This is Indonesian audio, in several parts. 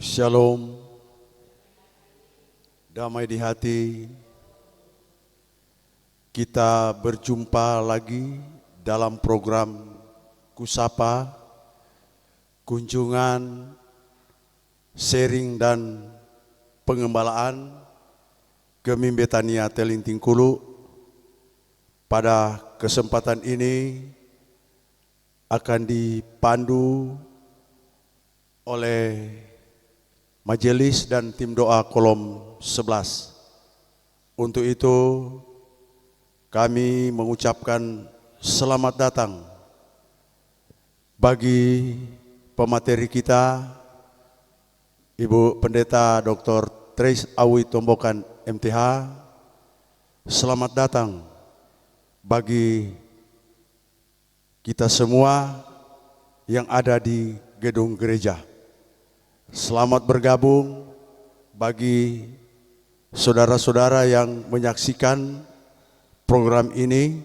Shalom, damai di hati. Kita berjumpa lagi dalam program Kusapa, kunjungan, sharing dan pengembalaan Gemim Betania Telintingkulu. Pada kesempatan ini akan dipandu oleh majelis dan tim doa kolom 11. Untuk itu kami mengucapkan selamat datang bagi pemateri kita, Ibu Pendeta Dr. Trace Awi Tombokan MTH. Selamat datang bagi kita semua yang ada di gedung gereja. Selamat bergabung bagi saudara-saudara yang menyaksikan program ini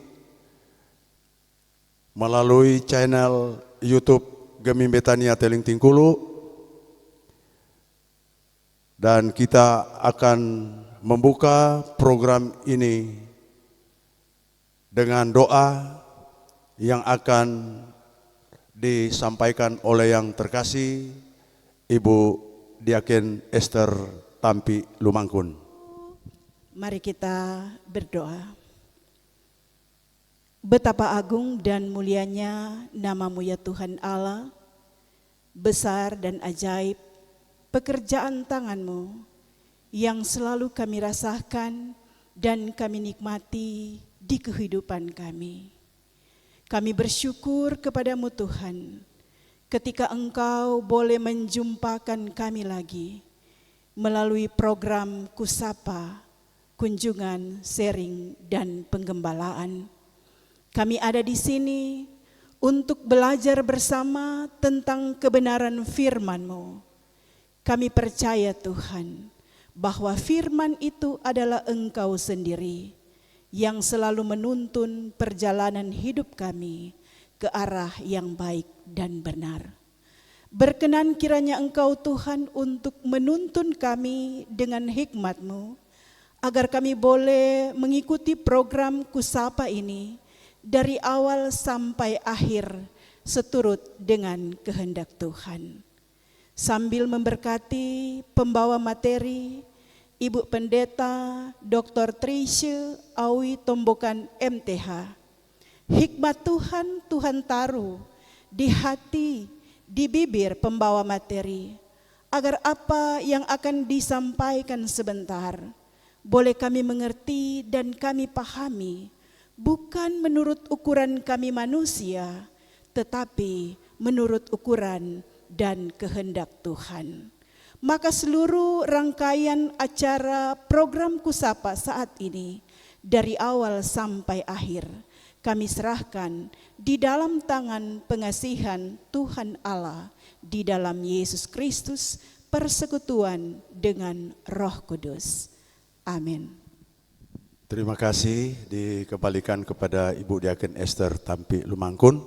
melalui channel YouTube Gemim Betania Telintingkulu, dan kita akan membuka program ini dengan doa yang akan disampaikan oleh yang terkasih Ibu Diaken Esther Tampi Lumangkun. Mari kita berdoa. Betapa agung dan mulianya nama-Mu ya Tuhan Allah, besar dan ajaib pekerjaan tangan-Mu yang selalu kami rasakan dan kami nikmati di kehidupan kami. Kami bersyukur kepadamu Tuhan, ketika Engkau boleh menjumpakan kami lagi melalui program Kusapa, kunjungan, sharing, dan penggembalaan. Kami ada di sini untuk belajar bersama tentang kebenaran firman-Mu. Kami percaya Tuhan bahwa firman itu adalah Engkau sendiri yang selalu menuntun perjalanan hidup kami ke arah yang baik dan benar. Berkenan kiranya Engkau Tuhan untuk menuntun kami dengan hikmat-Mu, agar kami boleh mengikuti program Kusapa ini dari awal sampai akhir seturut dengan kehendak Tuhan. Sambil memberkati pembawa materi, Ibu Pendeta Dr. Trice Awi Tombokan MTH. Hikmat Tuhan, Tuhan taruh di hati, di bibir pembawa materi, agar apa yang akan disampaikan sebentar boleh kami mengerti dan kami pahami, bukan menurut ukuran kami manusia, tetapi menurut ukuran dan kehendak Tuhan. Maka seluruh rangkaian acara program Kusapa saat ini, dari awal sampai akhir, kami serahkan di dalam tangan pengasihan Tuhan Allah, di dalam Yesus Kristus, persekutuan dengan Roh Kudus. Amin. Terima kasih dikembalikan kepada Ibu Diaken Esther Tampi Lumangkun.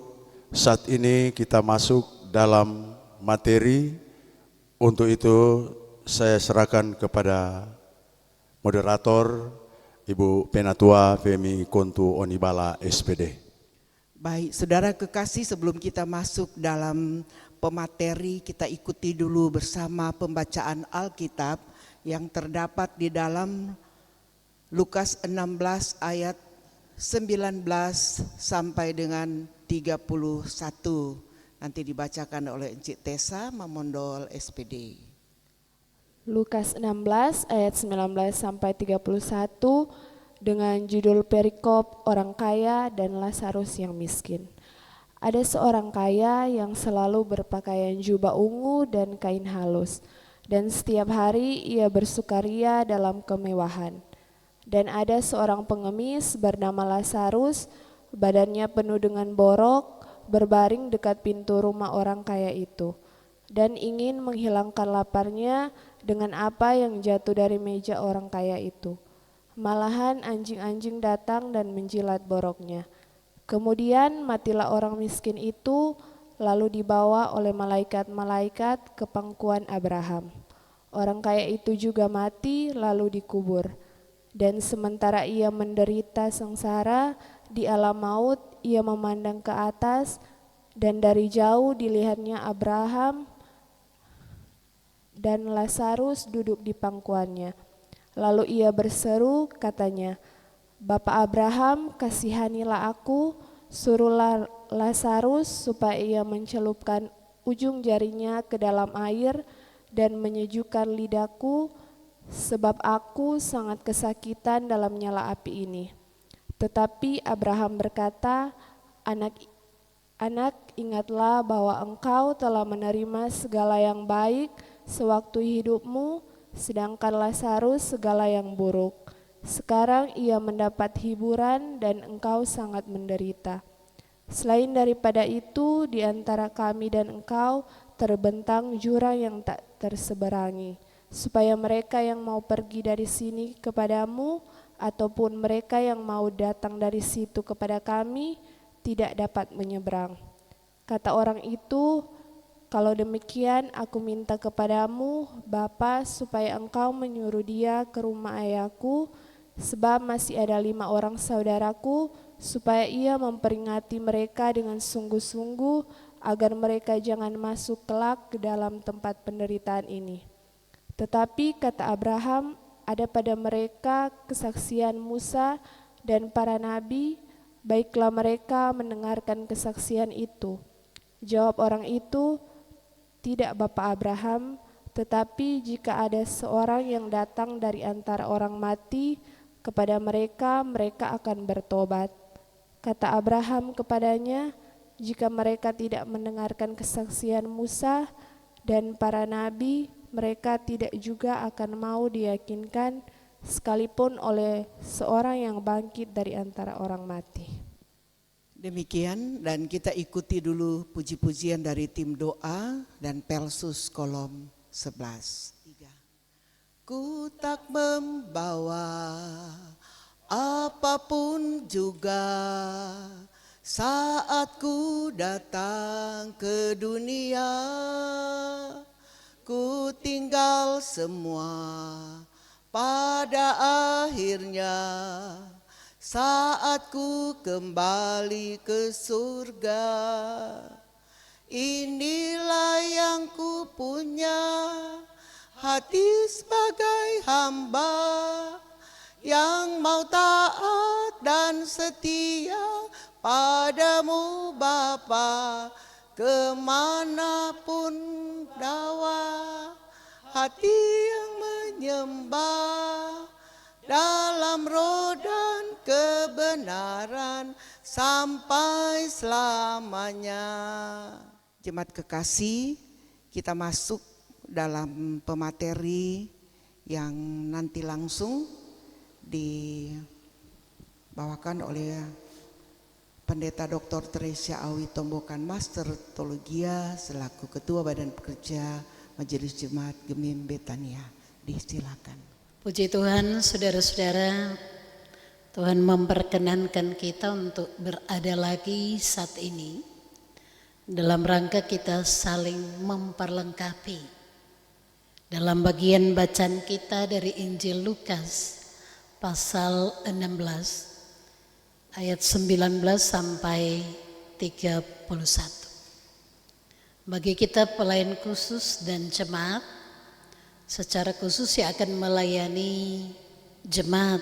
Saat ini kita masuk dalam materi. Untuk itu saya serahkan kepada moderator Ibu Penatua Femi Kontu Onibala SPD. Baik, saudara kekasih, sebelum kita masuk dalam pemateri, kita ikuti dulu bersama pembacaan Alkitab yang terdapat di dalam Lukas 16 ayat 19 sampai dengan 31. Nanti dibacakan oleh Encik Tessa Mamondol SPD. Lukas 16 ayat 19 sampai 31 dengan judul perikop orang kaya dan Lazarus yang miskin. Ada seorang kaya yang selalu berpakaian jubah ungu dan kain halus, dan setiap hari ia bersukaria dalam kemewahan. Dan ada seorang pengemis bernama Lazarus, badannya penuh dengan borok, berbaring dekat pintu rumah orang kaya itu, dan ingin menghilangkan laparnya dengan apa yang jatuh dari meja orang kaya itu. Malahan anjing-anjing datang dan menjilat boroknya. Kemudian matilah orang miskin itu, lalu dibawa oleh malaikat-malaikat ke pangkuan Abraham. Orang kaya itu juga mati lalu dikubur. Dan sementara ia menderita sengsara di alam maut, ia memandang ke atas dan dari jauh dilihatnya Abraham dan Lazarus duduk di pangkuannya. Lalu ia berseru, katanya, "Bapa Abraham, kasihanilah aku, suruhlah Lazarus supaya ia mencelupkan ujung jarinya ke dalam air dan menyejukkan lidahku, sebab aku sangat kesakitan dalam nyala api ini." Tetapi Abraham berkata, Anak, ingatlah bahwa engkau telah menerima segala yang baik sewaktu hidupmu, sedangkan Lazarus segala yang buruk. Sekarang ia mendapat hiburan dan engkau sangat menderita. Selain daripada itu, di antara kami dan engkau terbentang jurang yang tak terseberangi, supaya mereka yang mau pergi dari sini kepadamu ataupun mereka yang mau datang dari situ kepada kami tidak dapat menyeberang. Kata orang itu, "Kalau demikian aku minta kepadamu, Bapa, supaya engkau menyuruh dia ke rumah ayahku, sebab masih ada 5 orang saudaraku, supaya ia memperingati mereka dengan sungguh-sungguh, agar mereka jangan masuk kelak ke dalam tempat penderitaan ini." Tetapi kata Abraham, ada pada mereka kesaksian Musa dan para nabi, baiklah mereka mendengarkan kesaksian itu. Jawab orang itu, "Tidak Bapa Abraham, tetapi jika ada seorang yang datang dari antara orang mati, kepada mereka akan bertobat." Kata Abraham kepadanya, "Jika mereka tidak mendengarkan kesaksian Musa dan para nabi, mereka tidak juga akan mau diyakinkan sekalipun oleh seorang yang bangkit dari antara orang mati." Demikian, dan kita ikuti dulu puji-pujian dari tim doa dan Pelsus kolom 11. 3. Ku tak membawa apapun juga saat ku datang ke dunia. Ku tinggal semua pada akhirnya saat ku kembali ke surga. Inilah yang ku punya, hati sebagai hamba yang mau taat dan setia padamu Bapa, kemanapun dawa. Hati yang menyembah dalam roh dan kebenaran sampai selamanya. Jemaat kekasih, kita masuk dalam pemateri yang nanti langsung dibawakan oleh Pendeta Dr. Teresia Awi Tombokan, Master Teologia selaku Ketua Badan Pekerja Majelis Jemaat Gemim Betania. Disilakan. Puji Tuhan, saudara-saudara, Tuhan memperkenankan kita untuk berada lagi saat ini dalam rangka kita saling memperlengkapi. Dalam bagian bacaan kita dari Injil Lukas pasal 16 ayat 19 sampai 31. Bagi kita pelayan khusus dan jemaat, secara khusus yang akan melayani jemaat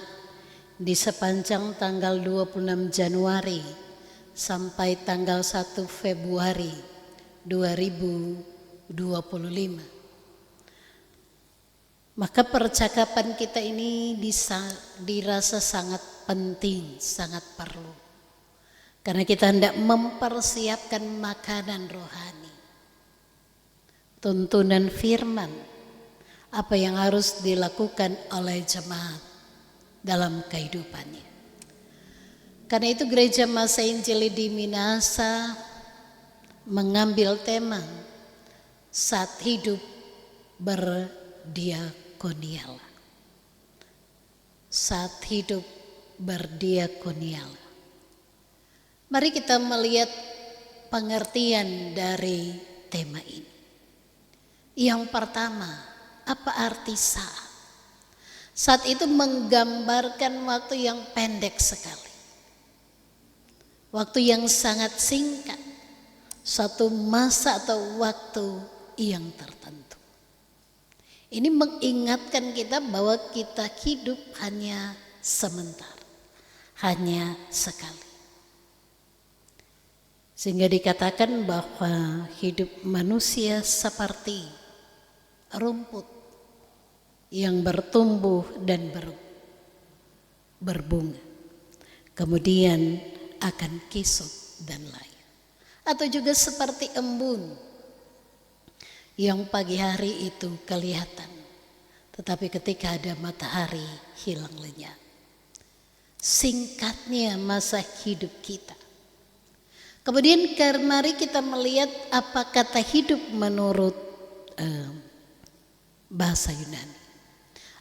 di sepanjang tanggal 26 Januari sampai tanggal 1 Februari 2025. Maka percakapan kita ini dirasa sangat penting, sangat perlu. Karena kita hendak mempersiapkan makanan rohani. Tuntunan firman, apa yang harus dilakukan oleh jemaat dalam kehidupannya. Karena itu Gereja Masa Injili di Minahasa mengambil tema saat hidup berdiakonial. Saat hidup berdiakonial. Mari kita melihat pengertian dari tema ini. Yang pertama, apa arti saat? Saat itu menggambarkan waktu yang pendek sekali. Waktu yang sangat singkat. Satu masa atau waktu yang tertentu. Ini mengingatkan kita bahwa kita hidup hanya sebentar. Hanya sekali. Sehingga dikatakan bahwa hidup manusia seperti rumput yang bertumbuh dan berbunga. Kemudian akan kisut dan layu. Atau juga seperti embun yang pagi hari itu kelihatan. Tetapi ketika ada matahari hilang lenyap. Singkatnya masa hidup kita. Kemudian mari kita melihat apa kata hidup menurut bahasa Yunani.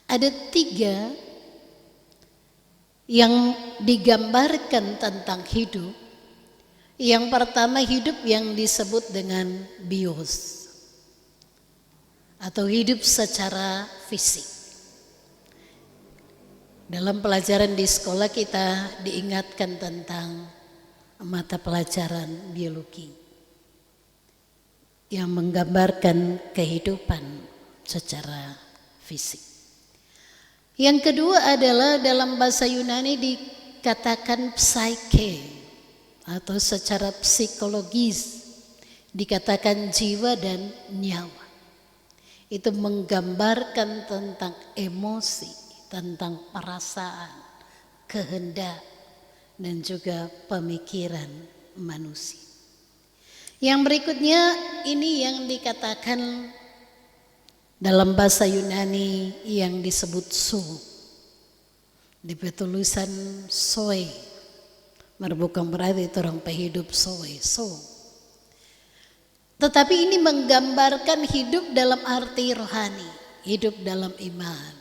Ada 3 yang digambarkan tentang hidup. Yang pertama hidup yang disebut dengan bios. Atau hidup secara fisik. Dalam pelajaran di sekolah kita diingatkan tentang mata pelajaran biologi yang menggambarkan kehidupan secara fisik. Yang kedua adalah dalam bahasa Yunani dikatakan psyche atau secara psikologis dikatakan jiwa dan nyawa. Itu menggambarkan tentang emosi, tentang perasaan, kehendak, dan juga pemikiran manusia. Yang berikutnya ini yang dikatakan dalam bahasa Yunani yang disebut su. Di tulisan soe. Bukan berarti itu orang pehidup soe, so. Tetapi ini menggambarkan hidup dalam arti rohani, hidup dalam iman,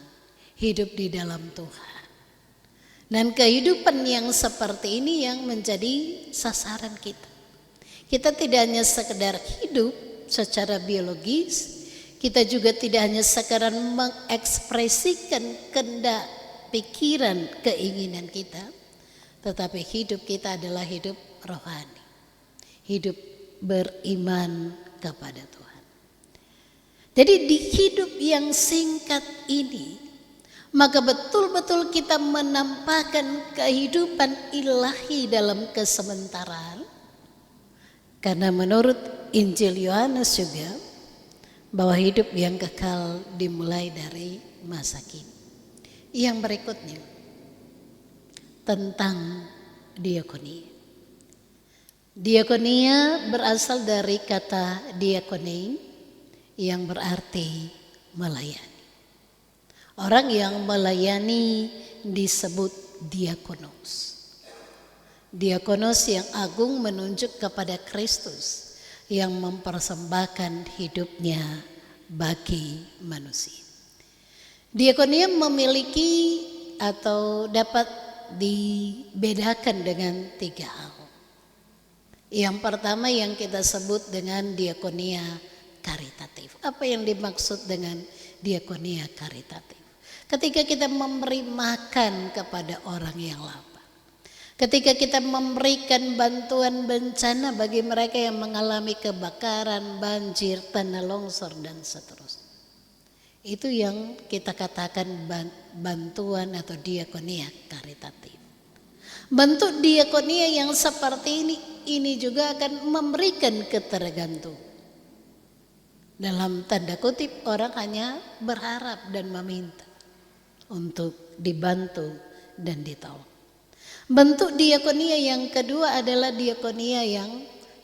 hidup di dalam Tuhan. Dan kehidupan yang seperti ini yang menjadi sasaran kita. Kita tidak hanya sekedar hidup secara biologis, kita juga tidak hanya sekedar mengekspresikan kehendak, pikiran, keinginan kita, tetapi hidup kita adalah hidup rohani. Hidup beriman kepada Tuhan. Jadi di hidup yang singkat ini, maka betul-betul kita menampakkan kehidupan ilahi dalam kesementaraan. Karena menurut Injil Yohanes juga bahwa hidup yang kekal dimulai dari masa kini. Yang berikutnya tentang diakonia. Diakonia berasal dari kata diakone yang berarti melayani. Orang yang melayani disebut diakonos. Diakonos yang agung menunjuk kepada Kristus yang mempersembahkan hidupnya bagi manusia. Diakonia memiliki atau dapat dibedakan dengan 3 hal. Yang pertama yang kita sebut dengan diakonia karitatif. Apa yang dimaksud dengan diakonia karitatif? Ketika kita memberi makan kepada orang yang lapar. Ketika kita memberikan bantuan bencana bagi mereka yang mengalami kebakaran, banjir, tanah longsor dan seterusnya. Itu yang kita katakan bantuan atau diakonia karitatif. Bentuk diakonia yang seperti ini juga akan memberikan ketergantungan. Dalam tanda kutip orang hanya berharap dan meminta untuk dibantu dan ditolong. Bentuk diakonia yang kedua adalah diakonia yang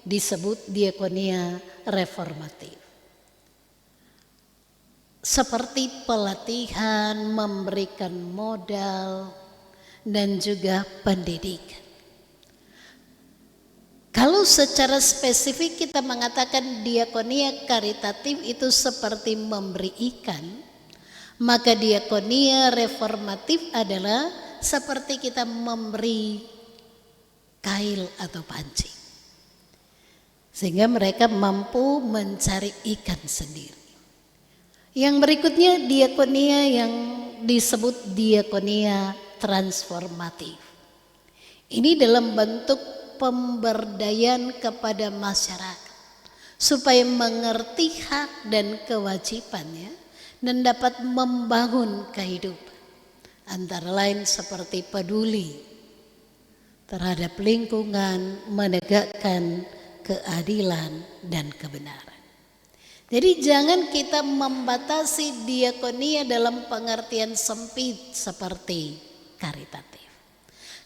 disebut diakonia reformatif. Seperti pelatihan, memberikan modal, dan juga pendidikan. Kalau secara spesifik kita mengatakan diakonia karitatif itu seperti memberi ikan, maka diakonia reformatif adalah seperti kita memberi kail atau pancing. sehingga mereka mampu mencari ikan sendiri. Yang berikutnya diakonia yang disebut diakonia transformatif. Ini dalam bentuk pemberdayaan kepada masyarakat supaya mengerti hak dan kewajibannya dan dapat membangun kehidupan. Antara lain seperti peduli terhadap lingkungan, menegakkan keadilan dan kebenaran. Jadi jangan kita membatasi diakonia dalam pengertian sempit seperti karitatif.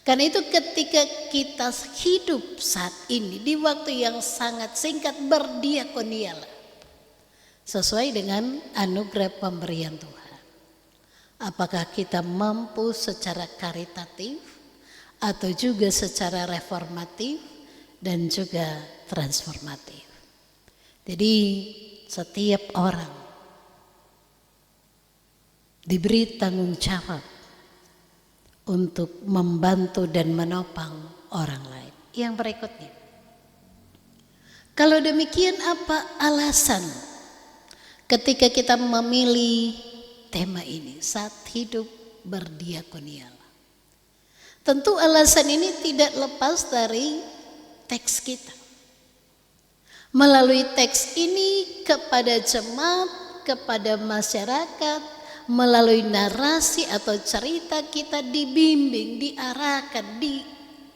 Karena itu ketika kita hidup saat ini di waktu yang sangat singkat, berdiakonialah sesuai dengan anugerah pemberian Tuhan. Apakah kita mampu secara karitatif atau juga secara reformatif dan juga transformatif. Jadi setiap orang diberi tanggung jawab untuk membantu dan menopang orang lain. Yang berikutnya, kalau demikian apa alasan ketika kita memilih tema ini saat hidup berdiakonialah? Tentu alasan ini tidak lepas dari teks kita. Melalui teks ini kepada jemaat, kepada masyarakat, melalui narasi atau cerita kita dibimbing, diarahkan,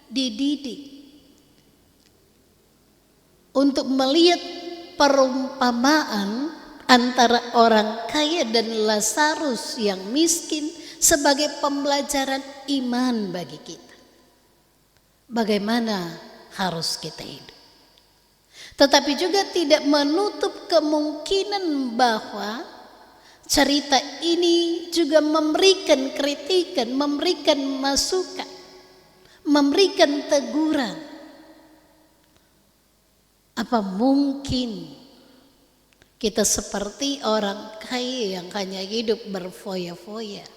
dididik untuk melihat perumpamaan antara orang kaya dan Lazarus yang miskin sebagai pembelajaran iman bagi kita. Bagaimana harus kita hidup. Tetapi juga tidak menutup kemungkinan bahwa cerita ini juga memberikan kritikan, memberikan masukan, memberikan teguran. Apa mungkin kita seperti orang kaya yang hanya hidup berfoya-foya,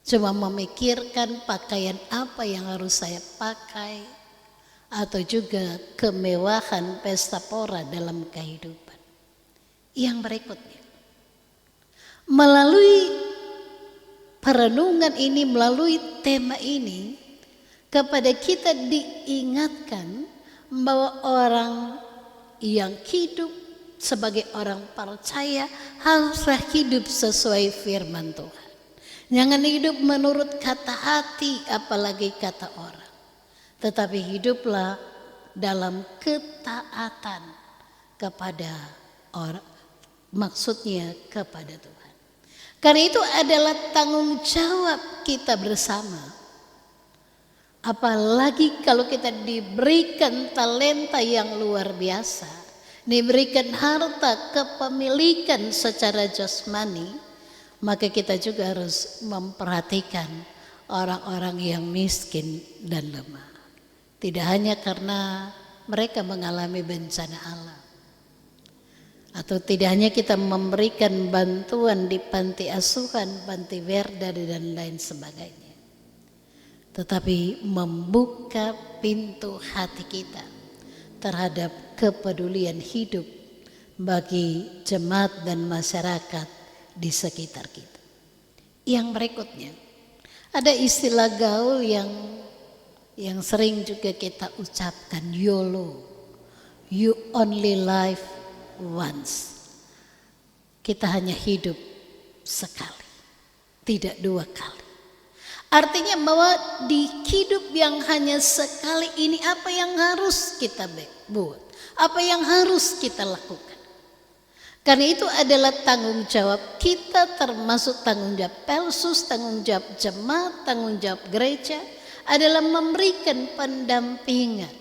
cuma memikirkan pakaian apa yang harus saya pakai, atau juga kemewahan pesta pora dalam kehidupan. Yang berikutnya, melalui perenungan ini, melalui tema ini, kepada kita diingatkan bahwa orang yang hidup sebagai orang percaya haruslah hidup sesuai firman Tuhan. Jangan hidup menurut kata hati apalagi kata orang. Tetapi hiduplah dalam ketaatan kepada orang, maksudnya kepada Tuhan. Karena itu adalah tanggung jawab kita bersama. Apalagi kalau kita diberikan talenta yang luar biasa, diberikan harta kepemilikan secara jasmani, maka kita juga harus memperhatikan orang-orang yang miskin dan lemah. Tidak hanya karena mereka mengalami bencana alam, atau tidak hanya kita memberikan bantuan di panti asuhan, panti werda dan lain sebagainya, tetapi membuka pintu hati kita terhadap kepedulian hidup bagi jemaat dan masyarakat di sekitar kita. Yang berikutnya, ada istilah gaul yang sering juga kita ucapkan, YOLO, you only live once. Kita hanya hidup sekali, tidak dua kali. Artinya bahwa di hidup yang hanya sekali ini, apa yang harus kita buat, apa yang harus kita lakukan. Karena itu adalah tanggung jawab kita, termasuk tanggung jawab Pelsus, tanggung jawab jemaat, tanggung jawab gereja, adalah memberikan pendampingan,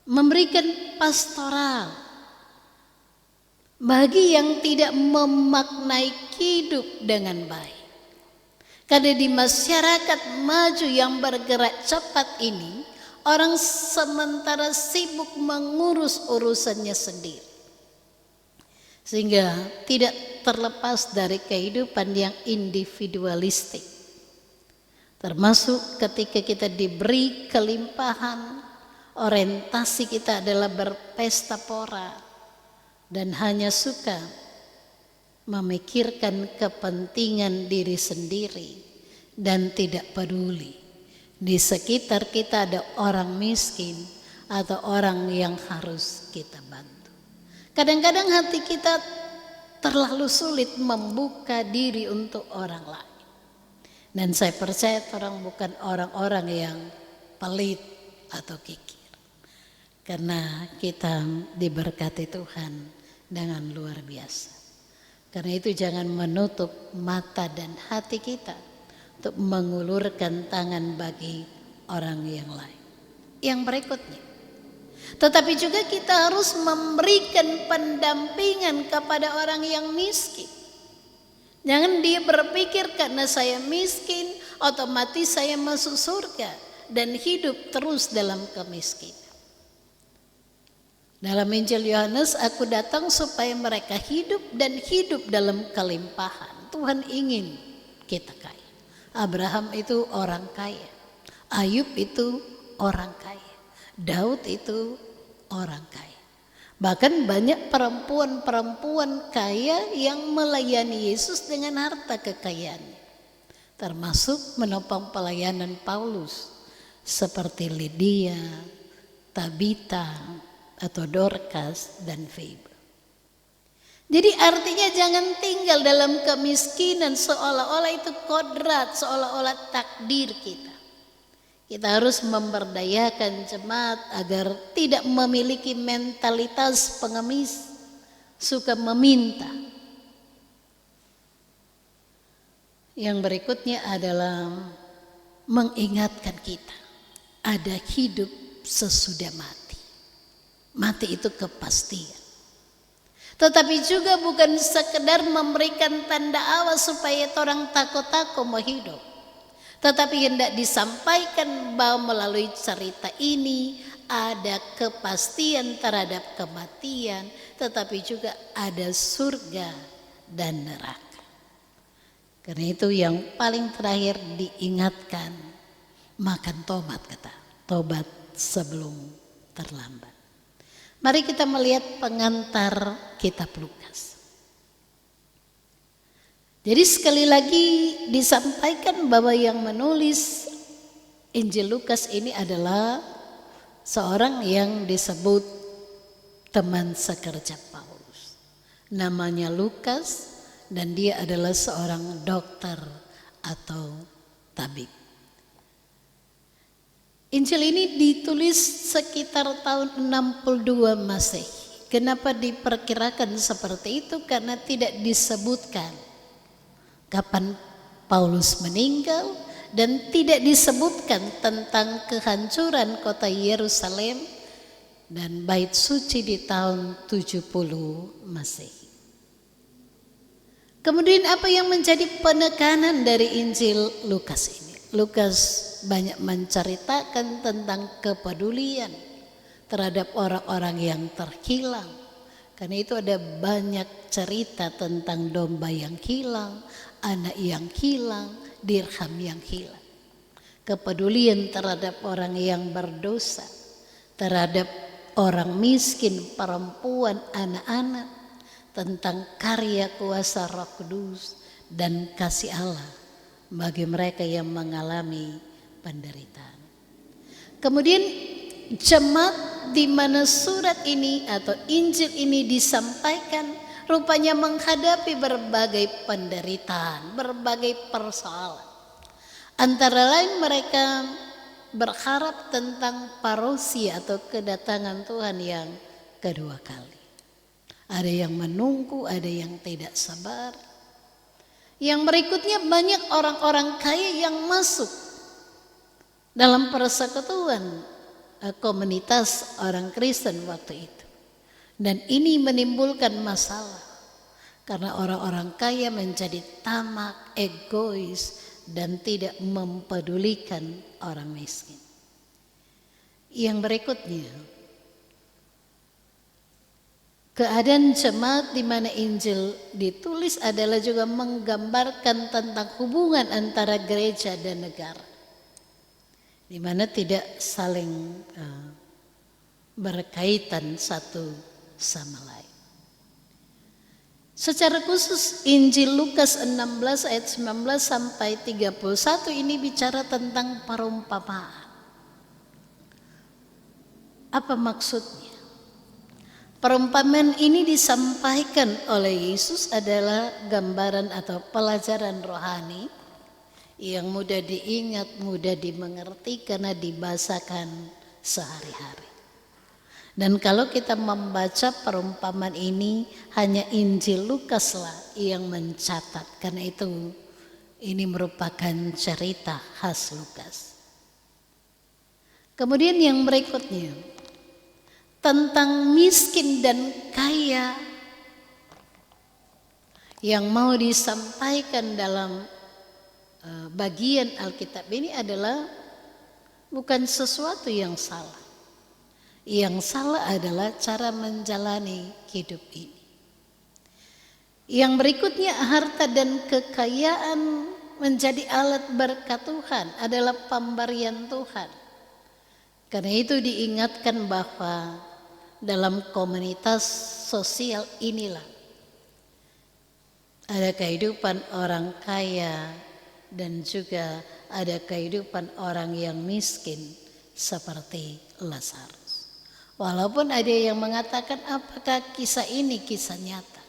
memberikan pastoral bagi yang tidak memaknai hidup dengan baik. Karena di masyarakat maju yang bergerak cepat ini, orang sementara sibuk mengurus urusannya sendiri, sehingga tidak terlepas dari kehidupan yang individualistik. Termasuk ketika kita diberi kelimpahan, orientasi kita adalah berpesta pora dan hanya suka memikirkan kepentingan diri sendiri dan tidak peduli di sekitar kita ada orang miskin atau orang yang harus kita bantu. Kadang-kadang hati kita terlalu sulit membuka diri untuk orang lain. Dan saya percaya orang bukan orang-orang yang pelit atau kikir. Karena kita diberkati Tuhan dengan luar biasa. Karena itu jangan menutup mata dan hati kita untuk mengulurkan tangan bagi orang yang lain. Yang berikutnya, tetapi juga kita harus memberikan pendampingan kepada orang yang miskin. Jangan dia berpikir karena saya miskin otomatis saya masuk surga dan hidup terus dalam kemiskinan. Dalam Injil Yohanes, aku datang supaya mereka hidup dan hidup dalam kelimpahan. Tuhan ingin kita kaya. Abraham itu orang kaya. Ayub itu orang kaya. Daud itu orang kaya. Bahkan banyak perempuan-perempuan kaya yang melayani Yesus dengan harta kekayaannya. Termasuk menopang pelayanan Paulus seperti Lydia, Tabita, atau Dorcas dan Febe. Jadi artinya jangan tinggal dalam kemiskinan seolah-olah itu kodrat, seolah-olah takdir kita. Kita harus memberdayakan jemaat agar tidak memiliki mentalitas pengemis, suka meminta. Yang berikutnya adalah mengingatkan kita ada hidup sesudah mati. Mati itu kepastian. Tetapi juga bukan sekedar memberikan tanda awas supaya orang takut-takut mau hidup. Tetapi hendak disampaikan bahwa melalui cerita ini ada kepastian terhadap kematian, tetapi juga ada surga dan neraka. Karena itu yang paling terakhir diingatkan, makan tobat kata, tobat sebelum terlambat. Mari kita melihat pengantar kitab Lukas. Jadi sekali lagi disampaikan bahwa yang menulis Injil Lukas ini adalah seorang yang disebut teman sekerja Paulus. Namanya Lukas dan dia adalah seorang dokter atau tabib. Injil ini ditulis sekitar tahun 62 Masehi. Kenapa diperkirakan seperti itu? Karena tidak disebutkan kapan Paulus meninggal dan tidak disebutkan tentang kehancuran kota Yerusalem dan bait suci di tahun 70 Masehi. Kemudian apa yang menjadi penekanan dari Injil Lukas ini? Lukas banyak menceritakan tentang kepedulian terhadap orang-orang yang terhilang. Karena itu ada banyak cerita tentang domba yang hilang, anak yang hilang, dirham yang hilang. Kepedulian terhadap orang yang berdosa, terhadap orang miskin, perempuan, anak-anak, tentang karya kuasa Roh Kudus dan kasih Allah bagi mereka yang mengalami penderitaan. Kemudian jemaat di mana surat ini atau Injil ini disampaikan rupanya menghadapi berbagai penderitaan, berbagai persoalan. Antara lain mereka berharap tentang parousia atau kedatangan Tuhan yang kedua kali. Ada yang menunggu, ada yang tidak sabar. Yang berikutnya banyak orang-orang kaya yang masuk dalam persekutuan komunitas orang Kristen waktu itu. Dan ini menimbulkan masalah karena orang-orang kaya menjadi tamak, egois dan tidak mempedulikan orang miskin. Yang berikutnya, keadaan jemaat di mana Injil ditulis adalah juga menggambarkan tentang hubungan antara gereja dan negara, di mana tidak saling berkaitan satu sama lain. Secara khusus Injil Lukas 16 ayat 19 sampai 31 ini bicara tentang perumpamaan. Apa maksudnya? Perumpamaan ini disampaikan oleh Yesus adalah gambaran atau pelajaran rohani yang mudah diingat, mudah dimengerti karena dibahasakan sehari-hari. Dan kalau kita membaca perumpamaan ini, hanya Injil Lukaslah yang mencatat. Karena itu ini merupakan cerita khas Lukas. Kemudian yang berikutnya, tentang miskin dan kaya yang mau disampaikan dalam bagian Alkitab ini adalah bukan sesuatu yang salah. Yang salah adalah cara menjalani hidup ini. Yang berikutnya, harta dan kekayaan menjadi alat berkat Tuhan, adalah pemberian Tuhan. Karena itu diingatkan bahwa dalam komunitas sosial inilah ada kehidupan orang kaya dan juga ada kehidupan orang yang miskin seperti Lazarus. Walaupun ada yang mengatakan apakah kisah ini kisah nyata,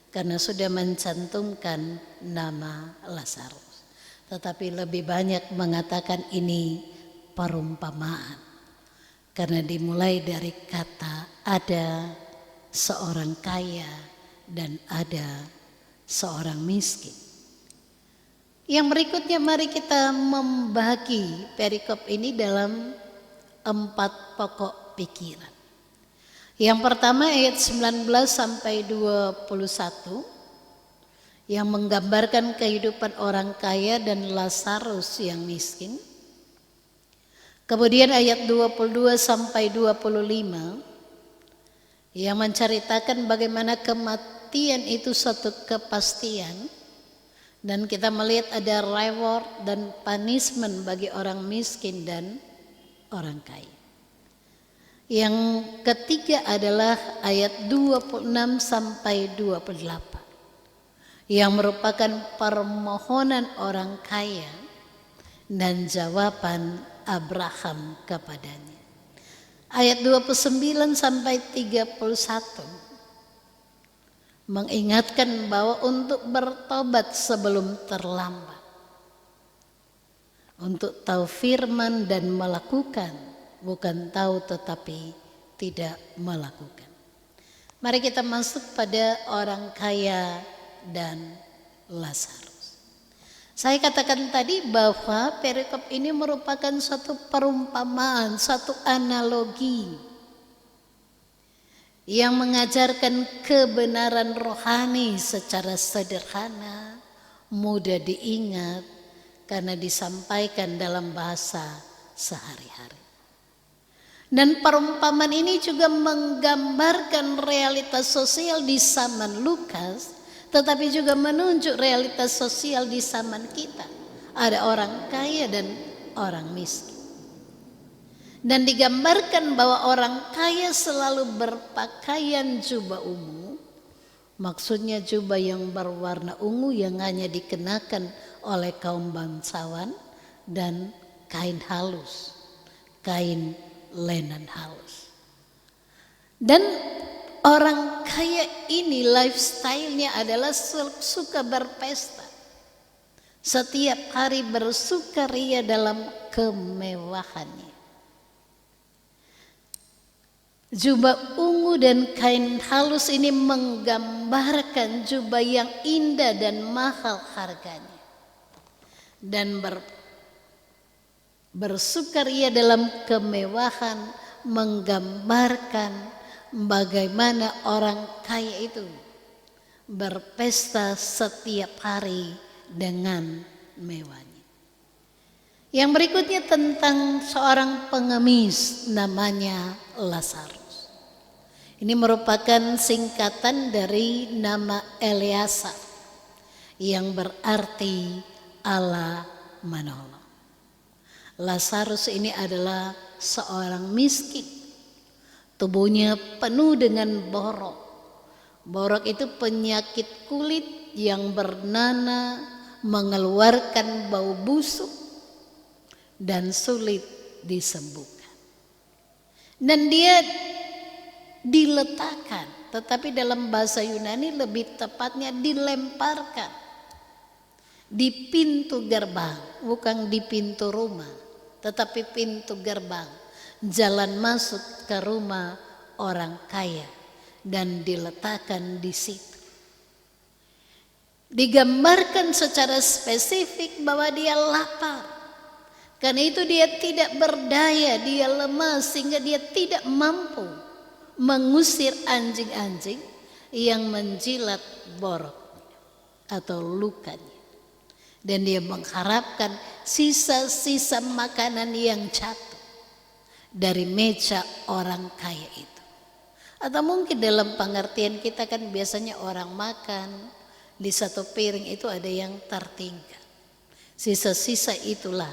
karena sudah mencantumkan nama Lazarus. Tetapi lebih banyak mengatakan ini perumpamaan, karena dimulai dari kata ada seorang kaya dan ada seorang miskin. Yang berikutnya, mari kita membagi perikop ini dalam 4 pokok pikiran. Yang pertama ayat 19 sampai 21 yang menggambarkan kehidupan orang kaya dan Lazarus yang miskin. Kemudian ayat 22 sampai 25 yang menceritakan bagaimana kematian itu suatu kepastian dan kita melihat ada reward dan punishment bagi orang miskin dan orang kaya. Yang ketiga adalah ayat 26 sampai 28 yang merupakan permohonan orang kaya dan jawaban Abraham kepadanya. Ayat 29 sampai 31 mengingatkan bahwa untuk bertobat sebelum terlambat, untuk tahu firman dan melakukan, bukan tahu tetapi tidak melakukan. Mari kita masuk pada orang kaya dan Lazarus. Saya katakan tadi bahwa perikop ini merupakan suatu perumpamaan, satu analogi yang mengajarkan kebenaran rohani secara sederhana, mudah diingat karena disampaikan dalam bahasa sehari-hari. Dan perumpamaan ini juga menggambarkan realitas sosial di zaman Lukas, tetapi juga menunjuk realitas sosial di zaman kita. Ada orang kaya dan orang miskin. Dan digambarkan bahwa orang kaya selalu berpakaian jubah ungu. Maksudnya jubah yang berwarna ungu yang hanya dikenakan oleh kaum bangsawan, dan kain halus, kain lenan halus. Dan orang kaya ini lifestyle-nya adalah suka berpesta. Setiap hari bersukaria dalam kemewahannya. Jubah ungu dan kain halus ini menggambarkan jubah yang indah dan mahal harganya. Dan bersukaria dalam kemewahan menggambarkan bagaimana orang kaya itu berpesta setiap hari dengan mewahnya. Yang berikutnya tentang seorang pengemis namanya Lazarus. Ini merupakan singkatan dari nama Eleazar yang berarti Allah menolong. Lazarus ini adalah seorang miskin, Tubuhnya penuh dengan borok. Borok itu penyakit kulit yang bernanah, mengeluarkan bau busuk dan sulit disembuhkan. Dan dia diletakkan, tetapi dalam bahasa Yunani lebih tepatnya dilemparkan di pintu gerbang, bukan di pintu rumah, tetapi pintu gerbang, jalan masuk ke rumah orang kaya, dan diletakkan di situ. Digambarkan secara spesifik bahwa dia lapar. Karena itu dia tidak berdaya, dia lemah sehingga dia tidak mampu mengusir anjing-anjing yang menjilat boroknya atau lukanya. Dan dia mengharapkan sisa-sisa makanan yang jatuh dari meja orang kaya itu. Atau mungkin dalam pengertian kita kan biasanya orang makan, di satu piring itu ada yang tertinggal. Sisa-sisa itulah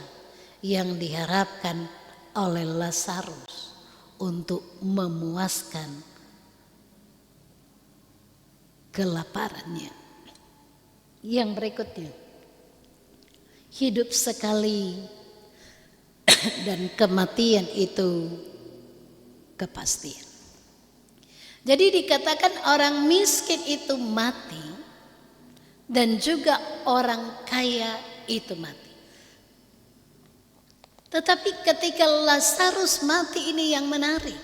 yang diharapkan oleh Lazarus untuk memuaskan kelaparannya. Yang berikutnya, hidup sekali dan kematian itu kepastian. Jadi dikatakan orang miskin itu mati dan juga orang kaya itu mati. Tetapi ketika Lazarus mati ini yang menarik.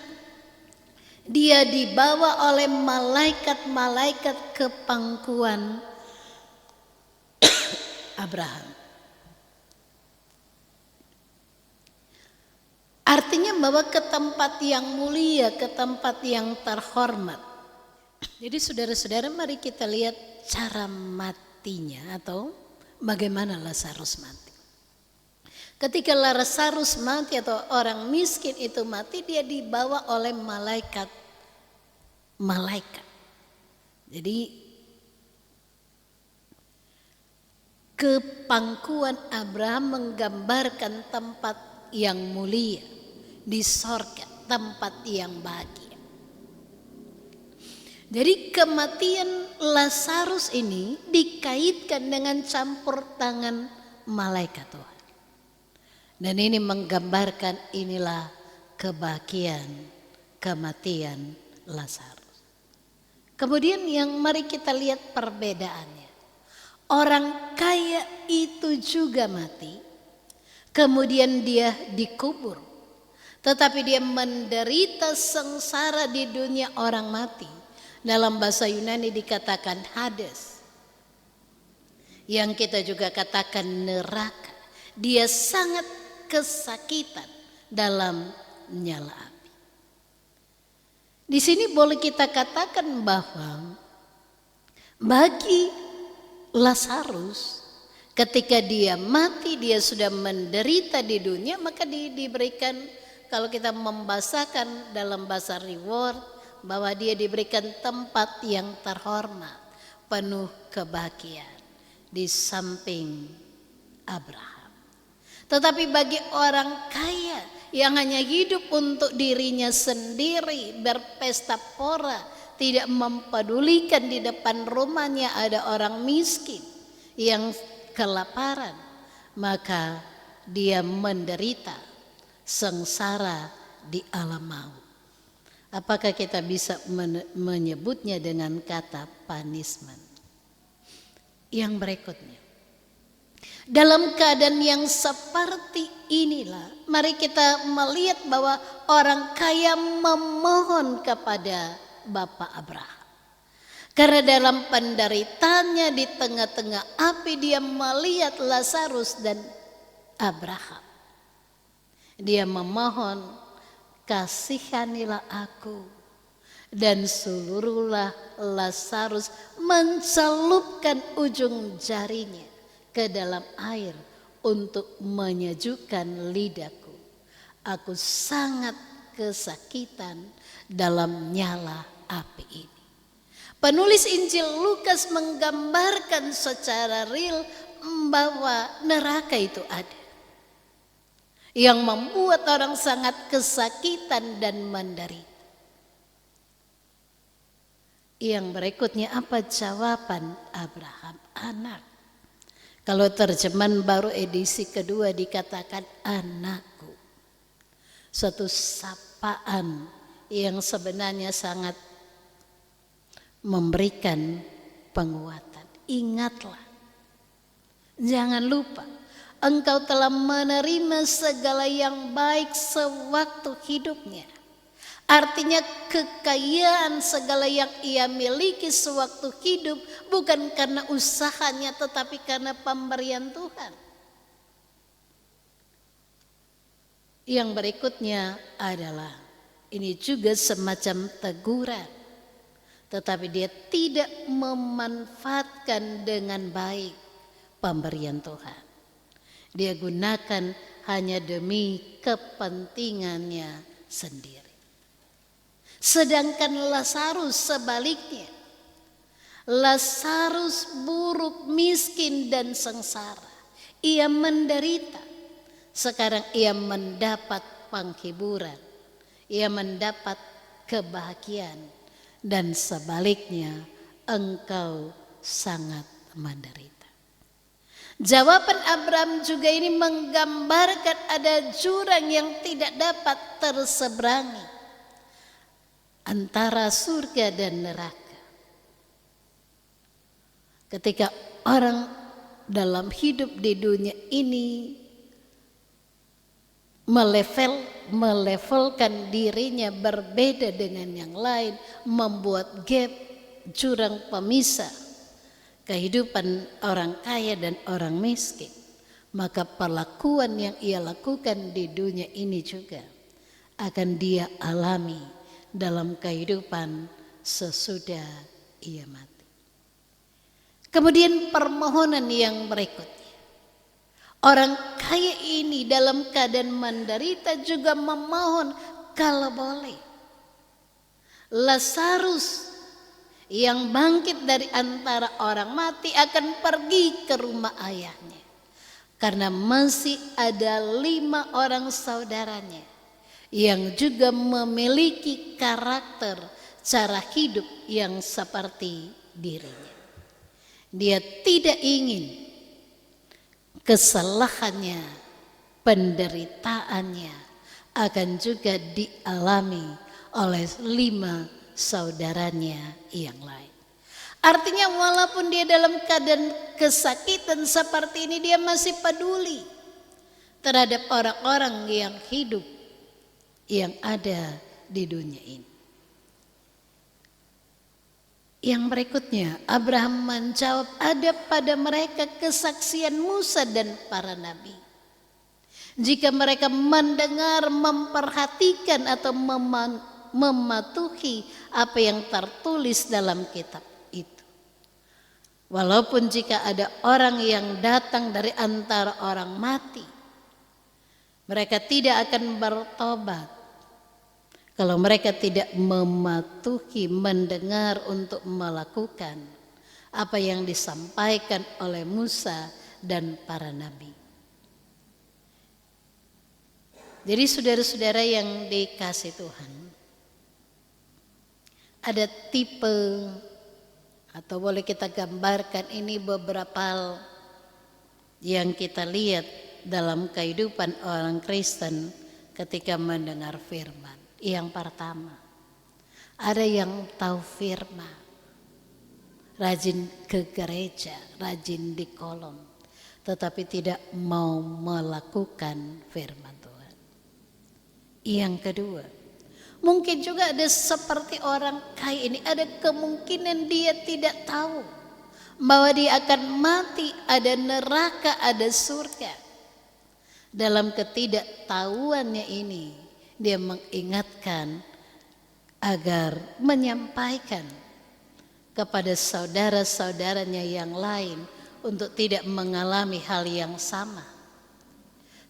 Dia dibawa oleh malaikat-malaikat ke pangkuan Abraham. Artinya bahwa ke tempat yang mulia, ke tempat yang terhormat. Jadi saudara-saudara, mari kita lihat cara matinya atau bagaimana Lazarus mati. Ketika Lazarus mati atau orang miskin itu mati, dia dibawa oleh malaikat. Jadi ke pangkuan Abraham menggambarkan tempat yang mulia di sorga, tempat yang bahagia. Jadi kematian Lazarus ini dikaitkan dengan campur tangan malaikat Tuhan. Dan ini menggambarkan inilah kebahagiaan kematian Lazarus. Kemudian yang mari kita lihat perbedaannya. Orang kaya itu juga mati, kemudian dia dikubur. Tetapi dia menderita sengsara di dunia orang mati. Dalam bahasa Yunani dikatakan Hades. Yang kita juga katakan neraka. Dia sangat kesakitan dalam nyala api. Di sini boleh kita katakan bahwa bagi Lazarus ketika dia mati, dia sudah menderita di dunia, maka diberikan, kalau kita membahasakan dalam bahasa reward, bahwa dia diberikan tempat yang terhormat, penuh kebahagiaan di samping Abraham. Tetapi bagi orang kaya yang hanya hidup untuk dirinya sendiri, berpesta pora, tidak mempedulikan di depan rumahnya ada orang miskin yang kelaparan, maka dia menderita sengsara di alam maut. Apakah kita bisa menyebutnya dengan kata punishment? Yang berikutnya, dalam keadaan yang seperti inilah, mari kita melihat bahwa orang kaya memohon kepada Bapak Abraham. Karena dalam penderitaannya di tengah-tengah api, dia melihat Lazarus dan Abraham. Dia memohon, kasihanilah aku. Dan seluruhlah Lazarus mencelupkan ujung jarinya ke dalam air untuk menyejukkan lidahku. Aku sangat kesakitan dalam nyala api ini. Penulis Injil Lukas menggambarkan secara real bahwa neraka itu ada, yang membuat orang sangat kesakitan dan menderita. Yang berikutnya apa jawaban Abraham? Anak. Kalau terjemahan baru edisi kedua dikatakan anakku. Suatu sapaan yang sebenarnya sangat memberikan penguatan. Ingatlah, jangan lupa, engkau telah menerima segala yang baik sewaktu hidupnya. Artinya kekayaan segala yang ia miliki sewaktu hidup bukan karena usahanya tetapi karena pemberian Tuhan. Yang berikutnya adalah ini juga semacam teguran, tetapi dia tidak memanfaatkan dengan baik pemberian Tuhan. Dia gunakan hanya demi kepentingannya sendiri. Sedangkan Lazarus sebaliknya. Lazarus buruk, miskin dan sengsara. Ia menderita. Sekarang ia mendapat penghiburan. Ia mendapat kebahagiaan. Dan sebaliknya engkau sangat menderita. Jawaban Abraham juga ini menggambarkan ada jurang yang tidak dapat terseberangi antara surga dan neraka. Ketika orang dalam hidup di dunia ini melevelkan dirinya berbeda dengan yang lain, membuat gap, jurang pemisah kehidupan orang kaya dan orang miskin, maka perlakuan yang ia lakukan di dunia ini juga akan dia alami dalam kehidupan sesudah ia mati. Kemudian permohonan yang berikutnya. Orang kaya ini dalam keadaan menderita juga memohon kalau boleh Lazarus yang bangkit dari antara orang mati akan pergi ke rumah ayahnya. Karena masih ada 5 orang saudaranya yang juga memiliki karakter cara hidup yang seperti dirinya. Dia tidak ingin kesalahannya, penderitaannya akan juga dialami oleh 5 saudaranya yang lain. Artinya walaupun dia dalam keadaan kesakitan seperti ini, dia masih peduli terhadap orang-orang yang hidup yang ada di dunia ini. Yang berikutnya, Abraham menjawab, ada pada mereka kesaksian Musa dan para nabi. Jika mereka mendengar, memperhatikan atau mematuhi apa yang tertulis dalam kitab itu. Walaupun jika ada orang yang datang dari antara orang mati, mereka tidak akan bertobat kalau mereka tidak mematuhi, mendengar untuk melakukan apa yang disampaikan oleh Musa dan para nabi. Jadi saudara-saudara yang dikasih Tuhan, ada tipe atau boleh kita gambarkan ini beberapa hal yang kita lihat dalam kehidupan orang Kristen ketika mendengar firman. Yang pertama, ada yang tahu firman, rajin ke gereja, rajin di kolom, tetapi tidak mau melakukan firman Tuhan. Yang kedua, mungkin juga ada seperti orang kaya ini, ada kemungkinan dia tidak tahu bahwa dia akan mati, ada neraka, ada surga. Dalam ketidaktahuannya ini, dia mengingatkan agar menyampaikan kepada saudara-saudaranya yang lain untuk tidak mengalami hal yang sama.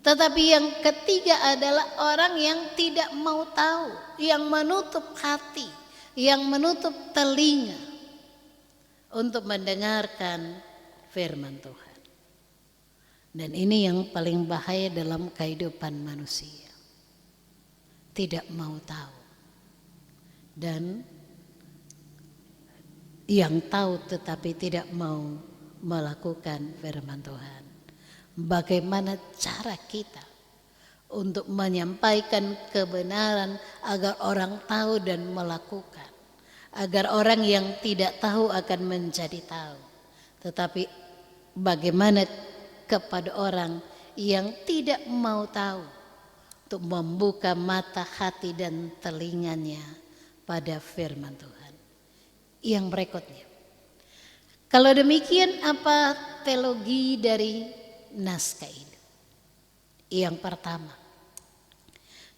Tetapi yang ketiga adalah orang yang tidak mau tahu, yang menutup hati, yang menutup telinga untuk mendengarkan firman Tuhan. Dan ini yang paling bahaya dalam kehidupan manusia. Tidak mau tahu. Dan yang tahu tetapi tidak mau melakukan firman Tuhan. Bagaimana cara kita untuk menyampaikan kebenaran agar orang tahu dan melakukan, agar orang yang tidak tahu akan menjadi tahu. Tetapi bagaimana kepada orang yang tidak mau tahu untuk membuka mata hati dan telinganya pada firman Tuhan. Yang berikutnya, kalau demikian apa teologi dari naskah ini? Yang pertama,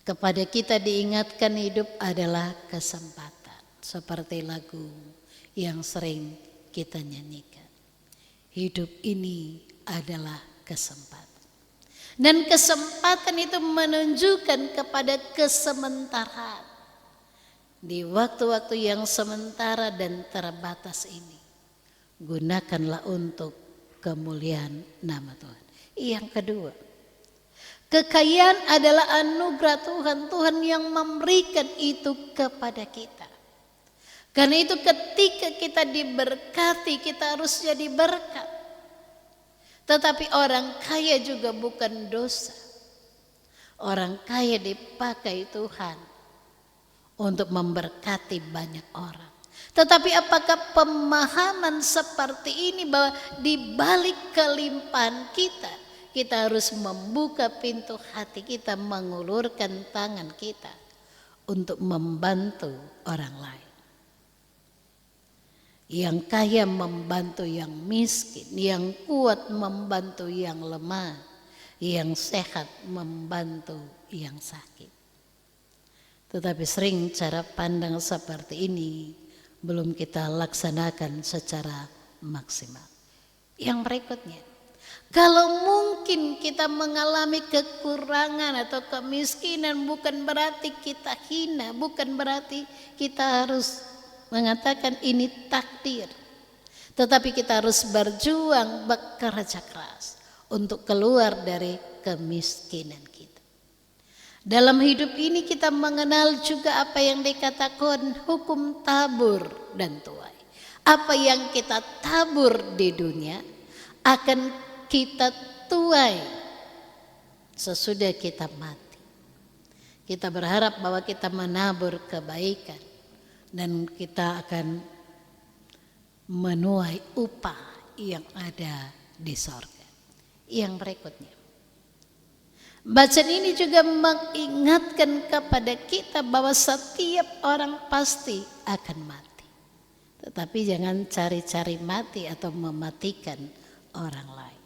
kepada kita diingatkan hidup adalah kesempatan, seperti lagu yang sering kita nyanyikan. Hidup ini adalah kesempatan. Dan kesempatan itu menunjukkan kepada kesementaraan. Di waktu-waktu yang sementara dan terbatas ini, gunakanlah untuk kemuliaan nama Tuhan. Yang kedua, kekayaan adalah anugerah Tuhan. Tuhan yang memberikan itu kepada kita. Karena itu ketika kita diberkati, kita harus jadi berkat. Tetapi orang kaya juga bukan dosa. Orang kaya dipakai Tuhan untuk memberkati banyak orang. Tetapi apakah pemahaman seperti ini bahwa di balik kelimpahan kita, kita harus membuka pintu hati kita, mengulurkan tangan kita untuk membantu orang lain. Yang kaya membantu yang miskin, yang kuat membantu yang lemah, yang sehat membantu yang sakit. Tetapi sering cara pandang seperti ini belum kita laksanakan secara maksimal. Yang berikutnya, kalau mungkin kita mengalami kekurangan atau kemiskinan, bukan berarti kita hina, bukan berarti kita harus mengatakan ini takdir. Tetapi kita harus berjuang, bekerja keras untuk keluar dari kemiskinan kita. Dalam hidup ini kita mengenal juga apa yang dikatakan hukum tabur dan tuai. Apa yang kita tabur di dunia akan kita tuai sesudah kita mati. Kita berharap bahwa kita menabur kebaikan dan kita akan menuai upah yang ada di sorga. Yang berikutnya, bacaan ini juga mengingatkan kepada kita bahwa setiap orang pasti akan mati. Tetapi jangan cari-cari mati atau mematikan orang lain.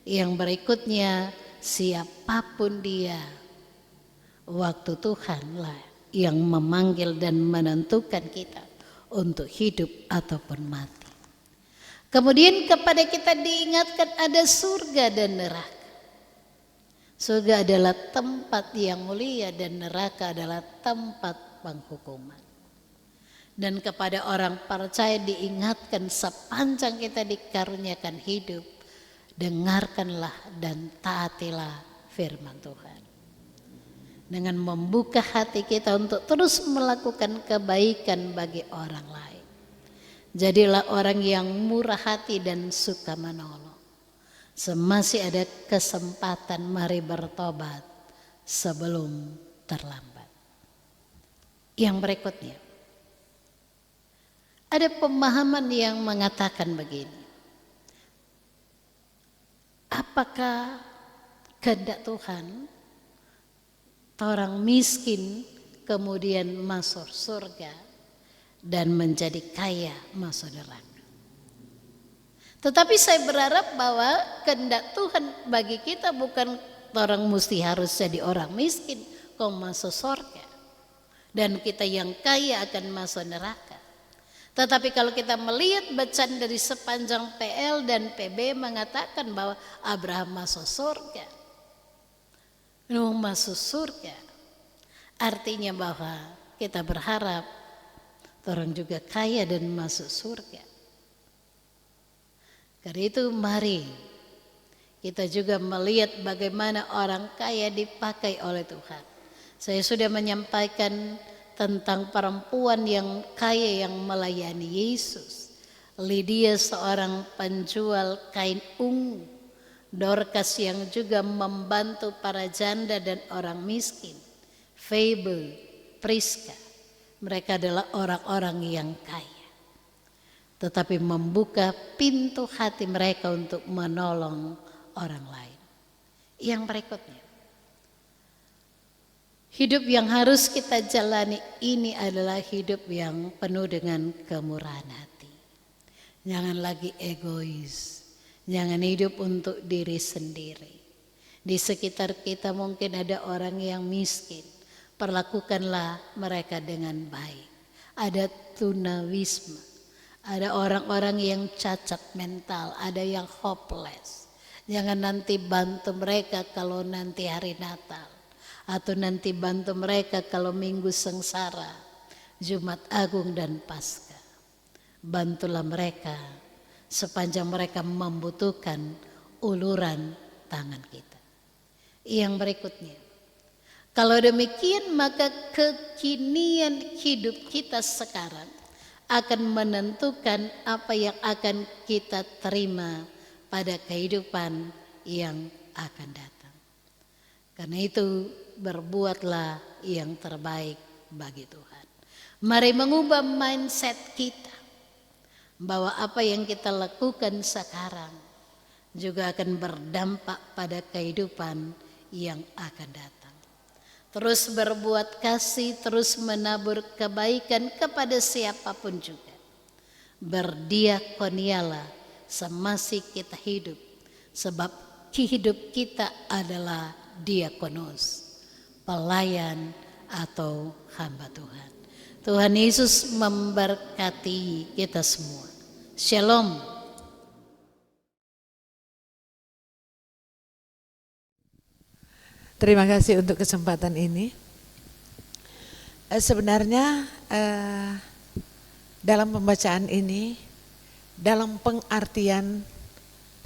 Yang berikutnya, siapapun dia, waktu Tuhanlah yang memanggil dan menentukan kita untuk hidup ataupun mati. Kemudian kepada kita diingatkan ada surga dan neraka. Surga adalah tempat yang mulia dan neraka adalah tempat penghukuman. Dan kepada orang percaya diingatkan sepanjang kita dikaruniakan hidup, dengarkanlah dan taatilah firman Tuhan. Dengan membuka hati kita untuk terus melakukan kebaikan bagi orang lain. Jadilah orang yang murah hati dan suka menolong. Semasih ada kesempatan, mari bertobat sebelum terlambat. Yang berikutnya, ada pemahaman yang mengatakan begini. Apakah kehendak Tuhan orang miskin kemudian masuk surga dan menjadi kaya masuk neraka? Tetapi saya berharap bahwa kehendak Tuhan bagi kita bukan orang mesti harus jadi orang miskin kau masuk surga dan kita yang kaya akan masuk neraka. Tetapi kalau kita melihat bacaan dari sepanjang PL dan PB mengatakan bahwa Abraham masuk surga, Nuh masuk surga, artinya bahwa kita berharap orang juga kaya dan masuk surga. Karena itu mari kita juga melihat bagaimana orang kaya dipakai oleh Tuhan. Saya sudah menyampaikan tentang perempuan yang kaya yang melayani Yesus. Lydia seorang penjual kain ungu, Dorcas yang juga membantu para janda dan orang miskin, Febe, Priska, mereka adalah orang-orang yang kaya, tetapi membuka pintu hati mereka untuk menolong orang lain. Yang berikutnya, hidup yang harus kita jalani ini adalah hidup yang penuh dengan kemurahan hati. Jangan lagi egois, jangan hidup untuk diri sendiri. Di sekitar kita mungkin ada orang yang miskin, perlakukanlah mereka dengan baik. Ada tunawisma, ada orang-orang yang cacat mental, ada yang hopeless. Jangan nanti bantu mereka kalau nanti hari Natal, atau nanti bantu mereka kalau Minggu Sengsara, Jumat Agung dan Paskah. Bantulah mereka sepanjang mereka membutuhkan uluran tangan kita. Yang berikutnya, kalau demikian maka kekinian hidup kita sekarang akan menentukan apa yang akan kita terima pada kehidupan yang akan datang. Karena itu berbuatlah yang terbaik bagi Tuhan. Mari mengubah mindset kita, bahwa apa yang kita lakukan sekarang juga akan berdampak pada kehidupan yang akan datang. Terus berbuat kasih, terus menabur kebaikan kepada siapapun juga. Berdiakonialah semasih kita hidup, sebab hidup kita adalah diakonos, pelayan atau hamba Tuhan. Tuhan Yesus memberkati kita semua. Shalom. Terima kasih untuk kesempatan ini. Sebenarnya dalam pembacaan ini, dalam pengartian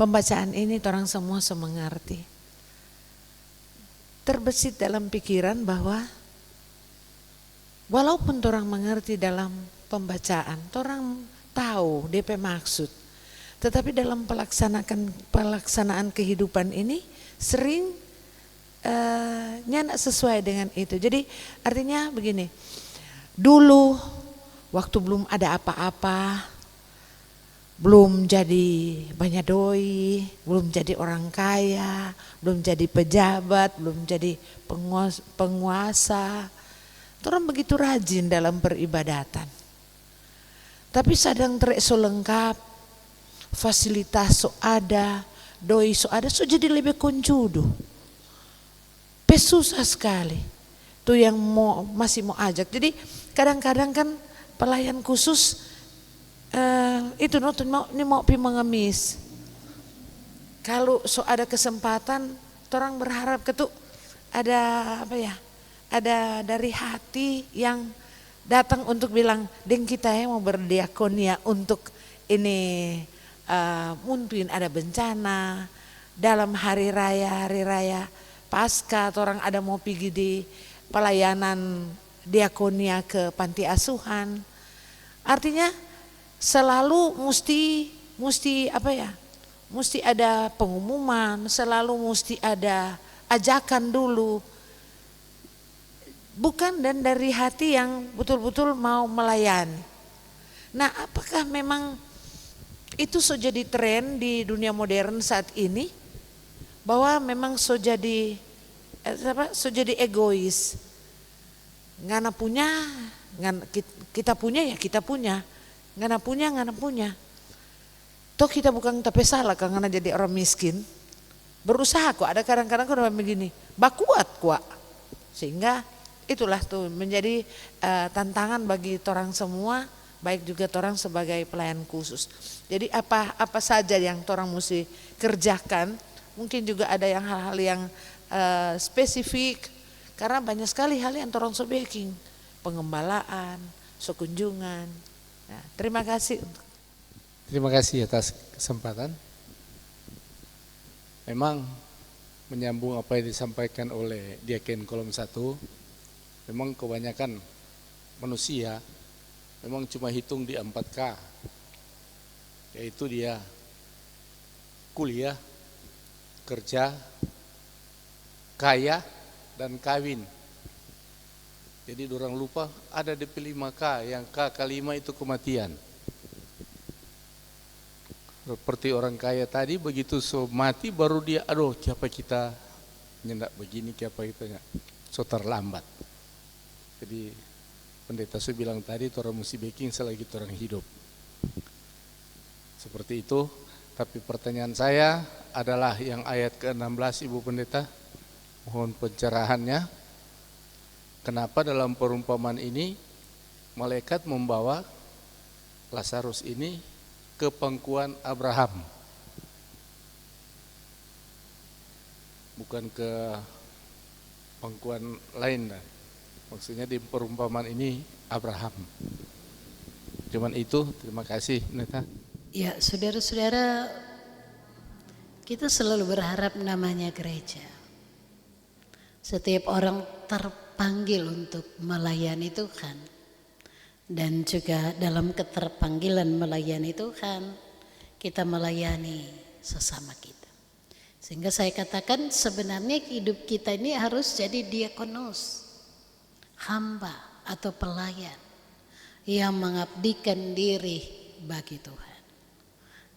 pembacaan ini orang semua mengerti. Terbesit dalam pikiran bahwa walaupun orang mengerti dalam pembacaan, orang tahu DP maksud, tetapi dalam pelaksanaan kehidupan ini sering nggak sesuai dengan itu. Jadi artinya begini, dulu waktu belum ada apa-apa, belum jadi banyak doi, belum jadi orang kaya, belum jadi pejabat, belum jadi penguasa, orang begitu rajin dalam peribadatan. Tapi sadang trek so lengkap, fasilitas so ada, doi so ada, so jadi lebih konjudo. Susah sekali. Itu yang masih mau ajak. Jadi kadang-kadang kan pelayan khusus itu ini mau pi mengemis. Kalau so ada kesempatan, orang berharap ketuk ada apa ya? Ada dari hati yang datang untuk bilang, "Deng kita ya mau berdiakonia untuk ini mungkin ada bencana dalam hari raya Paskah, orang ada mau pergi di pelayanan diakonia ke panti asuhan." Artinya selalu mesti apa ya? Mesti ada pengumuman, selalu mesti ada ajakan dulu. Bukan dan dari hati yang betul-betul mau melayani. Nah, apakah memang itu so jadi tren di dunia modern saat ini? Bahwa memang so jadi egois. Ngana punya, kita punya ya kita punya. Ngana punya. Toh kita bukan tapi salah kalau ngana jadi orang miskin. Berusaha kok, ada kadang-kadang kok udah begini, bakuat kuat. Sehingga itulah tuh menjadi tantangan bagi orang semua, baik juga orang sebagai pelayan khusus. Jadi apa saja yang orang mesti kerjakan. Mungkin juga ada yang hal-hal yang spesifik, karena banyak sekali hal yang orang so baking, pengembalaan, so kunjungan. Nah, terima kasih. Terima kasih atas kesempatan. Memang menyambung apa yang disampaikan oleh Diaken Kolom 1, memang kebanyakan manusia memang cuma hitung di 4K, yaitu dia kuliah, kerja, kaya, dan kawin. Jadi orang lupa ada DP 5K, yang K kelima itu kematian. Seperti orang kaya tadi, begitu so mati baru dia, aduh siapa kita nyendak begini, siapa kita nggak, so terlambat. Jadi pendeta su bilang tadi, orang mesti baking selagi orang hidup. Seperti itu. Tapi pertanyaan saya adalah yang ayat ke-16, Ibu Pendeta, mohon pencerahannya. Kenapa dalam perumpamaan ini malaikat membawa Lazarus ini ke pangkuan Abraham, bukan ke pangkuan lain? Maksudnya di perumpamaan ini Abraham. Cuman itu, terima kasih Pendeta. Ya, saudara-saudara, kita selalu berharap namanya gereja. Setiap orang terpanggil untuk melayani Tuhan. Dan juga dalam keterpanggilan melayani Tuhan, kita melayani sesama kita. Sehingga saya katakan sebenarnya hidup kita ini harus jadi diakonos, hamba atau pelayan yang mengabdikan diri bagi Tuhan.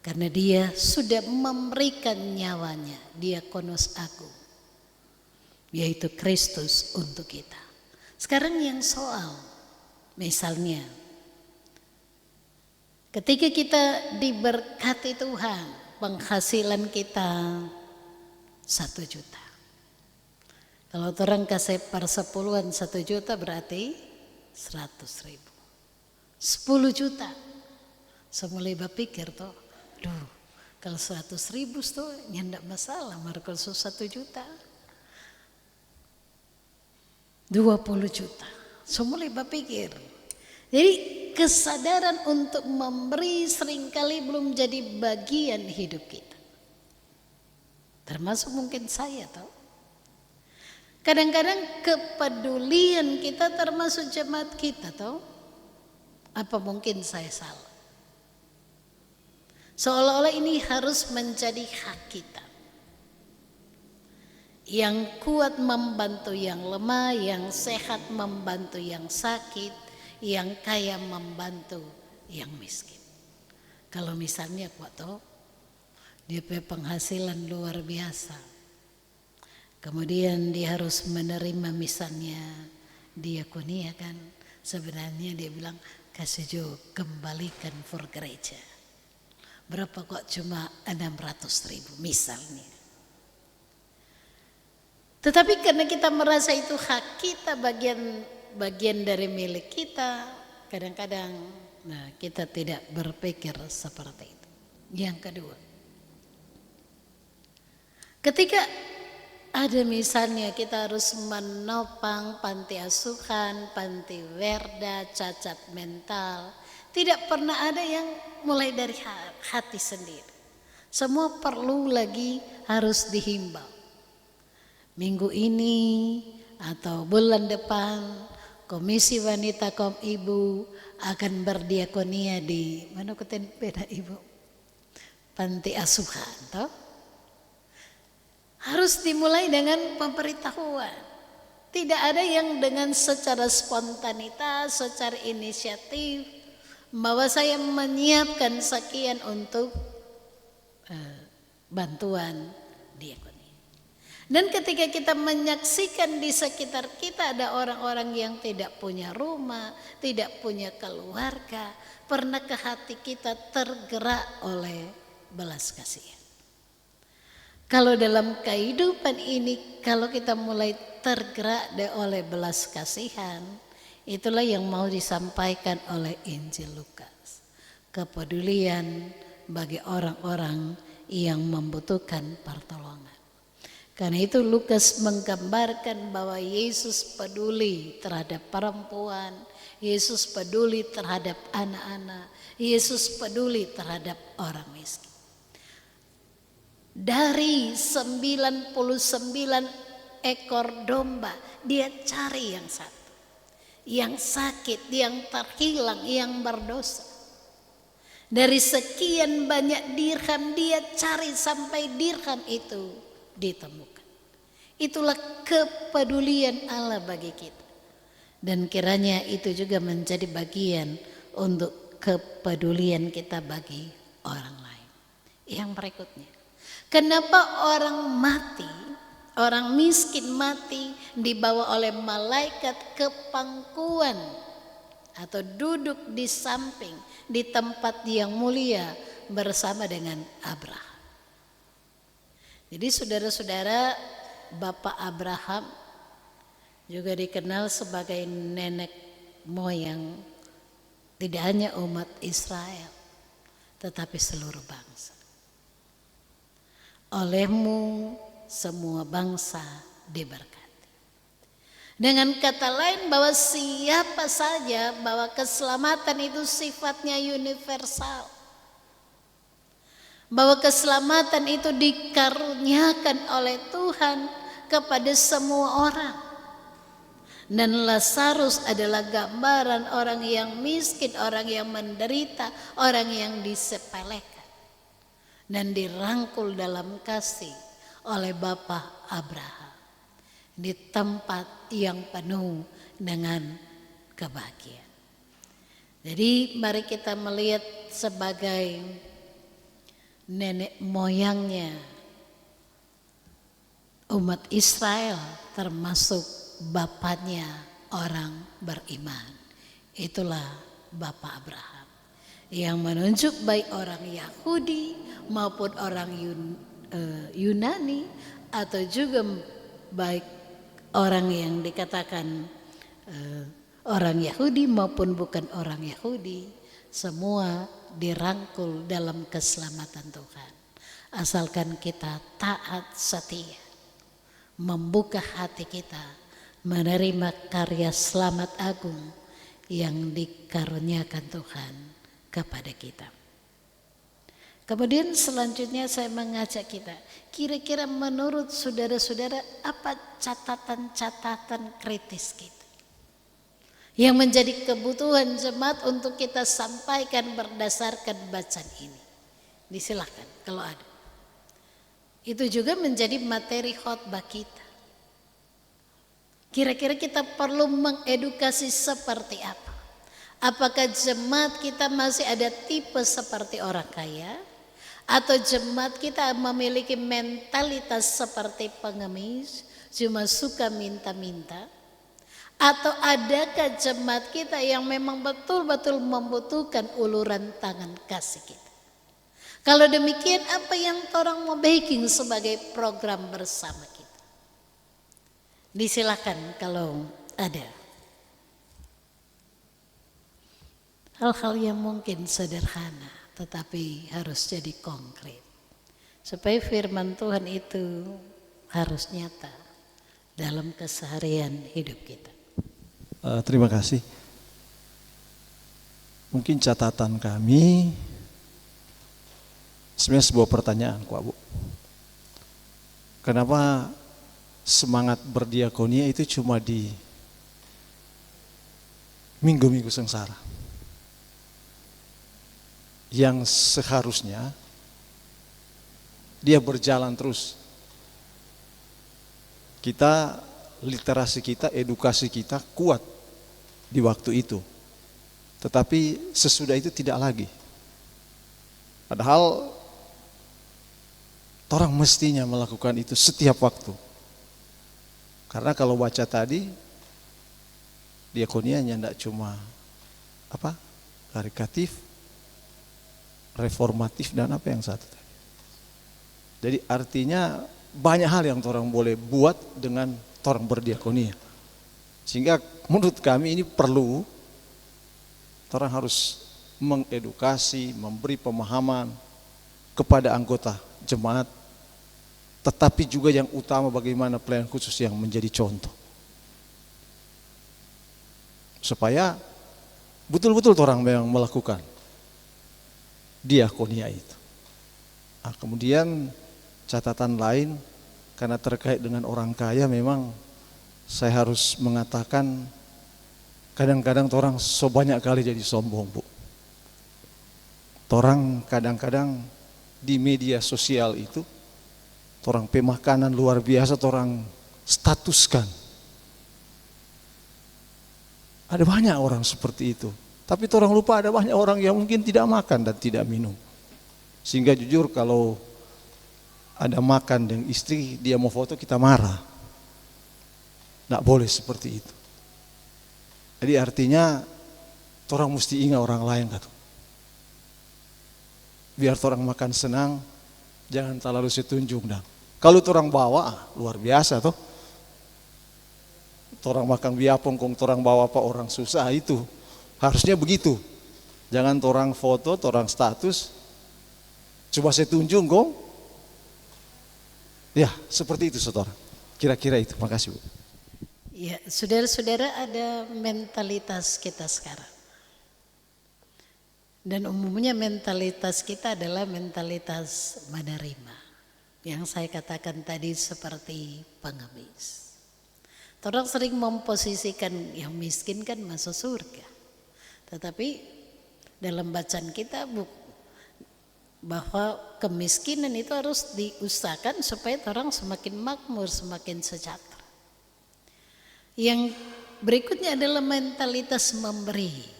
Karena dia sudah memberikan nyawanya, diakonos agung, yaitu Kristus untuk kita. Sekarang yang soal, misalnya ketika kita diberkati Tuhan, penghasilan kita 1 juta. Kalau orang kasih persepuluhan 1 juta berarti 100.000. 10 juta. Semulai berpikir tuh, duh, kalau 100.000 tuh nyendak masalah, kalau 1 juta 20 juta. Semulai berpikir. Jadi kesadaran untuk memberi seringkali belum jadi bagian hidup kita. Termasuk mungkin saya tahu. Kadang-kadang kepedulian kita termasuk jemaat kita tahu. Apa mungkin saya salah? Seolah-olah ini harus menjadi hak kita. Yang kuat membantu yang lemah, yang sehat membantu yang sakit, yang kaya membantu yang miskin. Kalau misalnya kuat toh, dia punya penghasilan luar biasa. Kemudian dia harus menerima misalnya diakonia kan. Sebenarnya dia bilang, kasih jo kembalikan for gereja. Berapa kok cuma 600.000 misalnya. Tetapi karena kita merasa itu hak kita, bagian dari milik kita, kadang-kadang kita tidak berpikir seperti itu. Yang kedua, ketika ada misalnya kita harus menopang panti asuhan, panti werda, cacat mental, tidak pernah ada yang mulai dari hati sendiri. Semua perlu lagi harus dihimbau. Minggu ini atau bulan depan Komisi Wanita Kaum Ibu akan berdiakonia di mana kuten beda Ibu? Panti asuhan toh? Harus dimulai dengan pemberitahuan. Tidak ada yang dengan secara spontanitas, secara inisiatif bahwa saya menyiapkan sekian untuk bantuan diakonia. Dan ketika kita menyaksikan di sekitar kita ada orang-orang yang tidak punya rumah, tidak punya keluarga, pernahkah hati kita tergerak oleh belas kasihan? Kalau dalam kehidupan ini, kalau kita mulai tergerak oleh belas kasihan, itulah yang mau disampaikan oleh Injil Lukas. Kepedulian bagi orang-orang yang membutuhkan pertolongan. Karena itu Lukas menggambarkan bahwa Yesus peduli terhadap perempuan, Yesus peduli terhadap anak-anak, Yesus peduli terhadap orang miskin. Dari 99 ekor domba, dia cari yang satu. yang sakit, yang terhilang, yang berdosa. Dari sekian banyak dirham dia cari sampai dirham itu ditemukan. Itulah kepedulian Allah bagi kita. Dan kiranya itu juga menjadi bagian untuk kepedulian kita bagi orang lain. Yang berikutnya, kenapa orang mati, orang miskin mati dibawa oleh malaikat ke pangkuan atau duduk di samping di tempat yang mulia bersama dengan Abraham. Jadi saudara-saudara, Bapak Abraham juga dikenal sebagai nenek moyang tidak hanya umat Israel tetapi seluruh bangsa. Olehmu semua bangsa diberkati. Dengan kata lain bahwa siapa saja, bahwa keselamatan itu sifatnya universal. Bahwa keselamatan itu dikaruniakan oleh Tuhan kepada semua orang. Dan Lazarus adalah gambaran orang yang miskin, orang yang menderita, orang yang disepelekan. Dan dirangkul dalam kasih oleh Bapak Abraham. Di tempat yang penuh dengan kebahagiaan. Jadi mari kita melihat sebagai nenek moyangnya umat Israel, termasuk bapaknya orang beriman. Itulah Bapak Abraham yang menunjuk baik orang Yahudi maupun orang Yunani, atau juga baik orang yang dikatakan orang Yahudi maupun bukan orang Yahudi, semua dirangkul dalam keselamatan Tuhan. Asalkan kita taat setia, membuka hati kita menerima karya selamat agung yang dikaruniakan Tuhan kepada kita. Kemudian selanjutnya saya mengajak kita, kira-kira menurut saudara-saudara apa catatan-catatan kritis kita yang menjadi kebutuhan jemaat untuk kita sampaikan berdasarkan bacaan ini? Disilahkan kalau ada. Itu juga menjadi materi khotbah kita. Kira-kira kita perlu mengedukasi seperti apa? Apakah jemaat kita masih ada tipe seperti orang kaya? Atau jemaat kita memiliki mentalitas seperti pengemis, cuma suka minta-minta? Atau adakah jemaat kita yang memang betul-betul membutuhkan uluran tangan kasih kita? Kalau demikian, apa yang orang mau baking sebagai program bersama kita? Disilakan kalau ada. Hal-hal yang mungkin sederhana tetapi harus jadi konkret. Supaya firman Tuhan itu harus nyata dalam keseharian hidup kita. Terima kasih. Mungkin catatan kami sebenarnya sebuah pertanyaan, Bu. Kenapa semangat berdiakonia itu cuma di minggu-minggu sengsara? Yang seharusnya dia berjalan terus. Kita, literasi kita, edukasi kita kuat di waktu itu. Tetapi sesudah itu tidak lagi. Padahal orang mestinya melakukan itu setiap waktu. Karena kalau baca tadi, diakonianya tidak cuma karitatif, reformatif, dan apa yang satu tadi. Jadi artinya banyak hal yang orang boleh buat dengan orang berdiakonia. Sehingga menurut kami ini perlu orang harus mengedukasi, memberi pemahaman kepada anggota jemaat, tetapi juga yang utama bagaimana pelayanan khusus yang menjadi contoh. Supaya betul-betul orang yang melakukan diakonia itu. Nah, kemudian catatan lain, karena terkait dengan orang kaya, memang saya harus mengatakan Kadang-kadang orang so banyak kali jadi sombong, Bu. Orang kadang-kadang di media sosial itu, orang pemakanan luar biasa, orang statuskan. Ada banyak orang seperti itu. Tapi orang lupa ada banyak orang yang mungkin tidak makan dan tidak minum. Sehingga jujur kalau ada makan dengan istri, dia mau foto, kita marah. Tidak boleh seperti itu. Jadi artinya orang mesti ingat orang lain kan. Biar orang makan senang, jangan terlalu setunjung dah. Kalau orang bawa, luar biasa toh. Orang makan biapong, kong orang bawa apa orang susah itu. Harusnya begitu. Jangan orang foto, orang status, coba setunjung kong. Ya, seperti itu saudara. Kira-kira itu. Makasih Bu. Ya, saudara-saudara, ada mentalitas kita sekarang. Dan umumnya mentalitas kita adalah mentalitas menerima. Yang saya katakan tadi seperti pengemis. Orang sering memposisikan yang miskin kan masuk surga. Tetapi dalam bacaan kita bahwa kemiskinan itu harus diusahakan supaya orang semakin makmur, semakin sejahtera. Yang berikutnya adalah mentalitas memberi.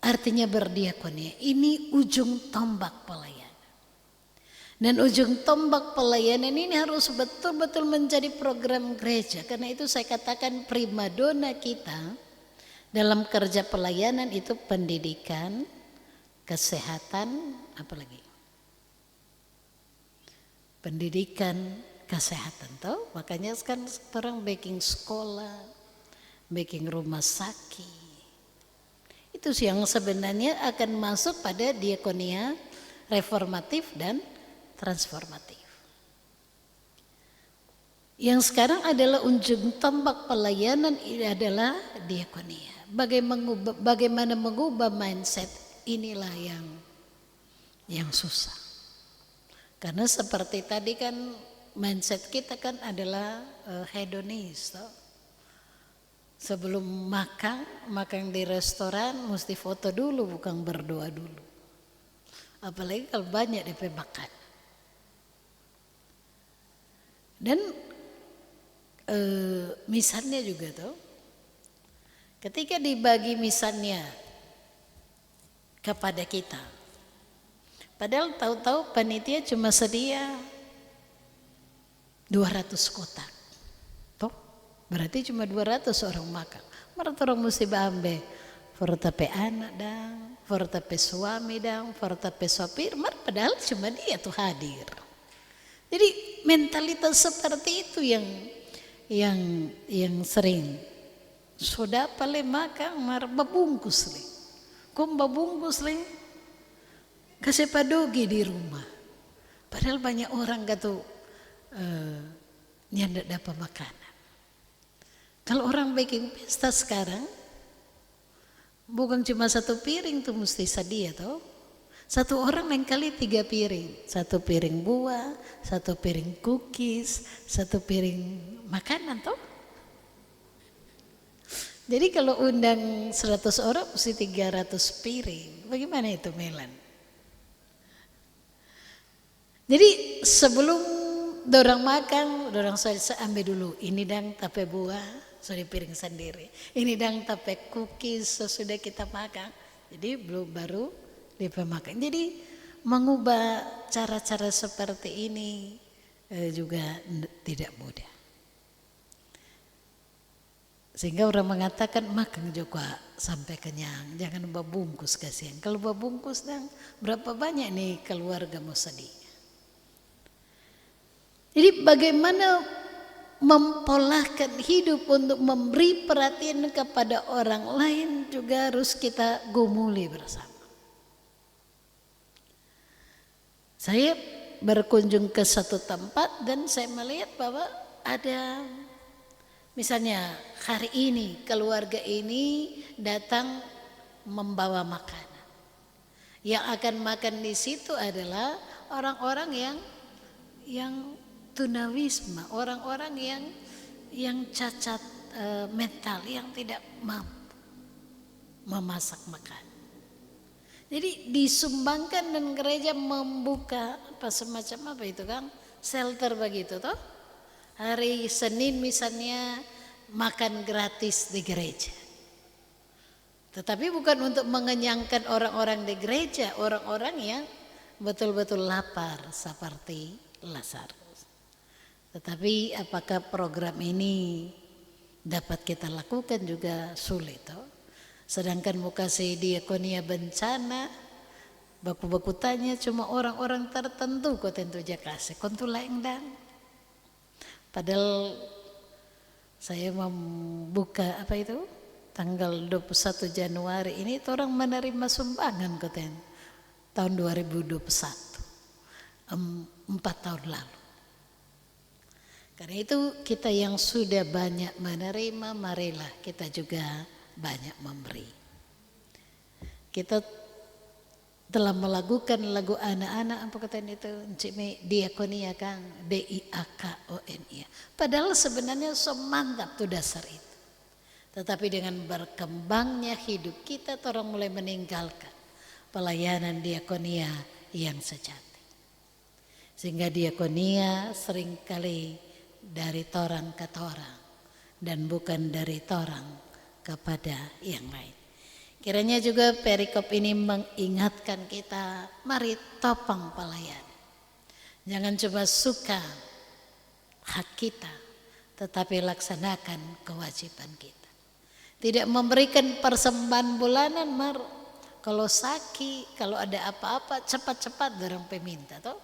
Artinya berdiakonia. Ini ujung tombak pelayanan. Dan ujung tombak pelayanan ini harus betul-betul menjadi program gereja. Karena itu saya katakan primadona kita dalam kerja pelayanan itu pendidikan, kesehatan, apalagi? Pendidikan, kesehatan, toh? Makanya sekarang orang baking sekolah, baking rumah sakit. Itu yang sebenarnya akan masuk pada diakonia reformatif dan transformatif. Yang sekarang adalah ujung tombak pelayanan ini adalah diakonia. Bagaimana mengubah mindset inilah yang susah. Karena seperti tadi kan mindset kita kan adalah hedonis. Toh. Sebelum makan di restoran mesti foto dulu, bukan berdoa dulu. Apalagi kalau banyak DP makan. Dan misalnya juga tuh, ketika dibagi misalnya kepada kita, padahal tahu-tahu panitia cuma sedia 200 kotak, toh berarti cuma 200 orang makan. Mereka orang mesti ambil fortape anak dang, fortape suami dang, fortape sopir, padahal cuma dia tuh hadir. Jadi mentalitas seperti itu yang sering sudah paling makan mar babungkus le, kum babungkus le, kasih padogi di rumah. Padahal banyak orang kata nyandak dapat makanan. Kalau orang baking pesta sekarang, bukan cuma satu piring tuh mesti sedia toh. Satu orang lain kali 3 piring. 1 piring buah, 1 piring cookies, 1 piring makanan toh. Jadi kalau undang 100 orang mesti 300 piring. Bagaimana itu Melan? Jadi sebelum dorang makan, dorang saya ambil dulu. Ini dang tape buah, sudah piring sendiri. Ini dang tape cookies, sudah kita makan. Jadi belum baru makan. Jadi mengubah cara-cara seperti ini juga tidak mudah. Sehingga orang mengatakan makan juga sampai kenyang, jangan babungkus kasihan. Kalau babungkus dan berapa banyak nih keluarga mau sedih. Jadi bagaimana mempolahkan hidup untuk memberi perhatian kepada orang lain juga harus kita gumuli bersama. Saya berkunjung ke satu tempat dan saya melihat bahwa ada misalnya hari ini keluarga ini datang membawa makanan. Yang akan makan di situ adalah orang-orang yang tunawisma, orang-orang yang cacat mental yang tidak mampu memasak makan. Jadi disumbangkan dan gereja membuka semacam apa itu kan, shelter begitu toh. Hari Senin misalnya makan gratis di gereja. Tetapi bukan untuk mengenyangkan orang-orang di gereja, orang-orang yang betul-betul lapar seperti Lazarus. Tetapi apakah program ini dapat kita lakukan juga sulit toh. Sedangkan mukasi diakonia bencana, baku-baku tanya cuma orang-orang tertentu kok tentu aja kasih, kontu lain dan. Padahal saya membuka apa itu tanggal 21 Januari ini orang menerima sumbangan koten tahun 2021, 4 tahun lalu. Karena itu kita yang sudah banyak menerima, marilah kita juga banyak memberi. Kita telah melakukan lagu anak-anak apa katanya itu Cime diakonia Kang, DIAKONIA. Padahal sebenarnya semantap tuh dasar itu. Tetapi dengan berkembangnya hidup kita orang mulai meninggalkan pelayanan diakonia yang sejati. Sehingga diakonia seringkali dari torang ke torang dan bukan dari torang kepada yang lain. Kiranya juga perikop ini mengingatkan kita, mari topang pelayan. Jangan coba suka hak kita, tetapi laksanakan kewajiban kita. Tidak memberikan persembahan bulanan, kalau sakit, kalau ada apa-apa cepat-cepat dorong peminta toh.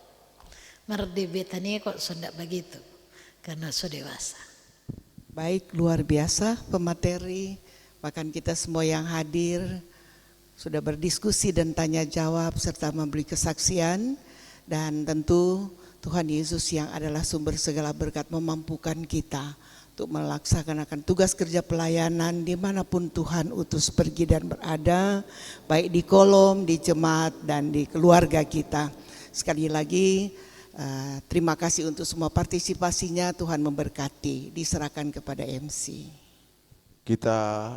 Di Betania kok sudah begitu, karena sudah dewasa. Baik, luar biasa pemateri. Bahkan kita semua yang hadir sudah berdiskusi dan tanya jawab serta memberi kesaksian. Dan tentu Tuhan Yesus yang adalah sumber segala berkat memampukan kita untuk melaksanakan tugas kerja pelayanan dimanapun Tuhan utus pergi dan berada. Baik di kolom, di jemaat dan di keluarga kita. Sekali lagi terima kasih untuk semua partisipasinya, Tuhan memberkati. Diserahkan kepada MC. Kita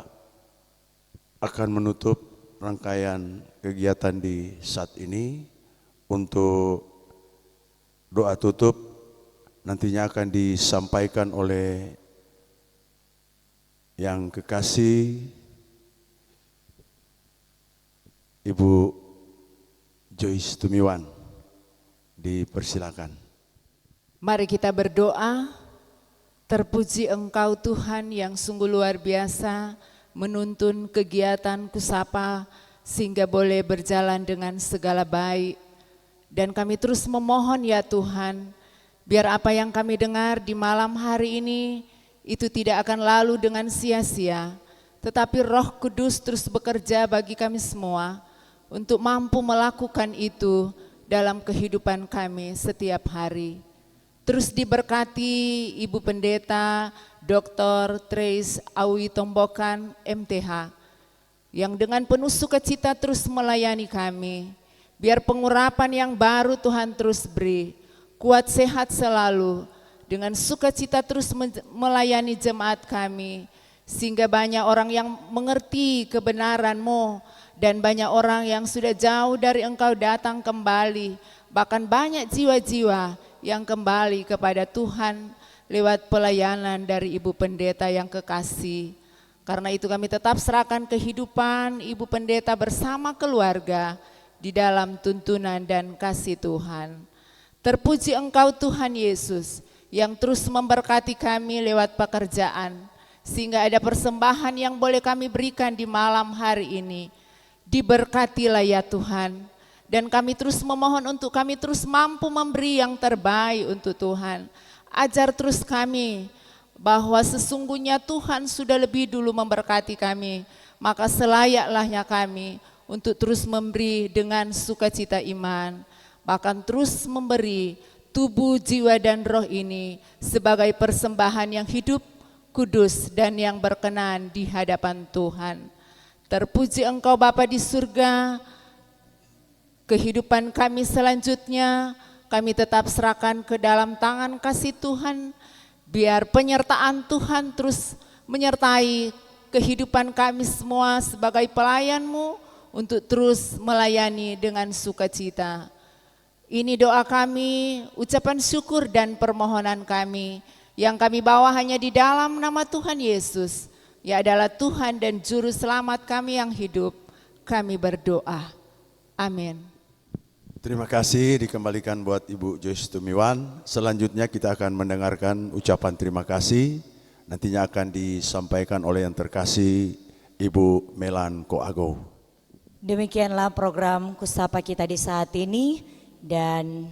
akan menutup rangkaian kegiatan di saat ini untuk doa tutup nantinya akan disampaikan oleh yang kekasih Ibu Joyce Tumiwan. Dipersilakan. Mari kita berdoa. Terpuji Engkau Tuhan yang sungguh luar biasa menuntun kegiatan Kusapa sehingga boleh berjalan dengan segala baik. Dan kami terus memohon ya Tuhan, biar apa yang kami dengar di malam hari ini itu tidak akan lalu dengan sia-sia, tetapi Roh Kudus terus bekerja bagi kami semua untuk mampu melakukan itu dalam kehidupan kami setiap hari. Terus diberkati Ibu Pendeta Dr. Trace Awi Tombokan MTH yang dengan penuh sukacita terus melayani kami. Biar pengurapan yang baru Tuhan terus beri, kuat sehat selalu, dengan sukacita terus melayani jemaat kami. Sehingga banyak orang yang mengerti kebenaran-Mu dan banyak orang yang sudah jauh dari Engkau datang kembali. Bahkan banyak jiwa-jiwa yang kembali kepada Tuhan lewat pelayanan dari Ibu Pendeta yang kekasih. Karena itu kami tetap serahkan kehidupan Ibu Pendeta bersama keluarga di dalam tuntunan dan kasih Tuhan. Terpuji Engkau Tuhan Yesus yang terus memberkati kami lewat pekerjaan. Sehingga ada persembahan yang boleh kami berikan di malam hari ini. Diberkatilah ya Tuhan. Dan kami terus memohon untuk kami terus mampu memberi yang terbaik untuk Tuhan. Ajar terus kami bahwa sesungguhnya Tuhan sudah lebih dulu memberkati kami. Maka selayaknya kami untuk terus memberi dengan sukacita iman. Bahkan terus memberi tubuh, jiwa dan roh ini sebagai persembahan yang hidup, kudus dan yang berkenan di hadapan Tuhan. Terpuji Engkau Bapa di surga. Kehidupan kami selanjutnya kami tetap serahkan ke dalam tangan kasih Tuhan. Biar penyertaan Tuhan terus menyertai kehidupan kami semua sebagai pelayan-Mu untuk terus melayani dengan sukacita. Ini doa kami, ucapan syukur dan permohonan kami yang kami bawa hanya di dalam nama Tuhan Yesus. Ia adalah Tuhan dan Juru Selamat kami yang hidup. Kami berdoa. Amin. Terima kasih dikembalikan buat Ibu Joyce Tumiwan. Selanjutnya kita akan mendengarkan ucapan terima kasih. Nantinya akan disampaikan oleh yang terkasih Ibu Melan Koago. Demikianlah program Kusapa kita di saat ini. Dan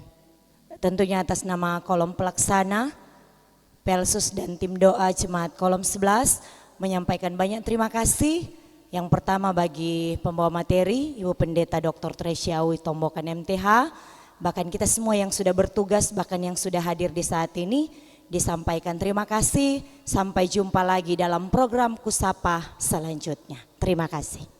tentunya atas nama kolom pelaksana, Pelsus dan tim doa Jemaat kolom 11 menyampaikan banyak terima kasih. Yang pertama bagi pembawa materi Ibu Pendeta Dr. Tresia Awi Tombokan MTH, bahkan kita semua yang sudah bertugas, bahkan yang sudah hadir di saat ini, disampaikan terima kasih. Sampai jumpa lagi dalam program Kusapa selanjutnya. Terima kasih.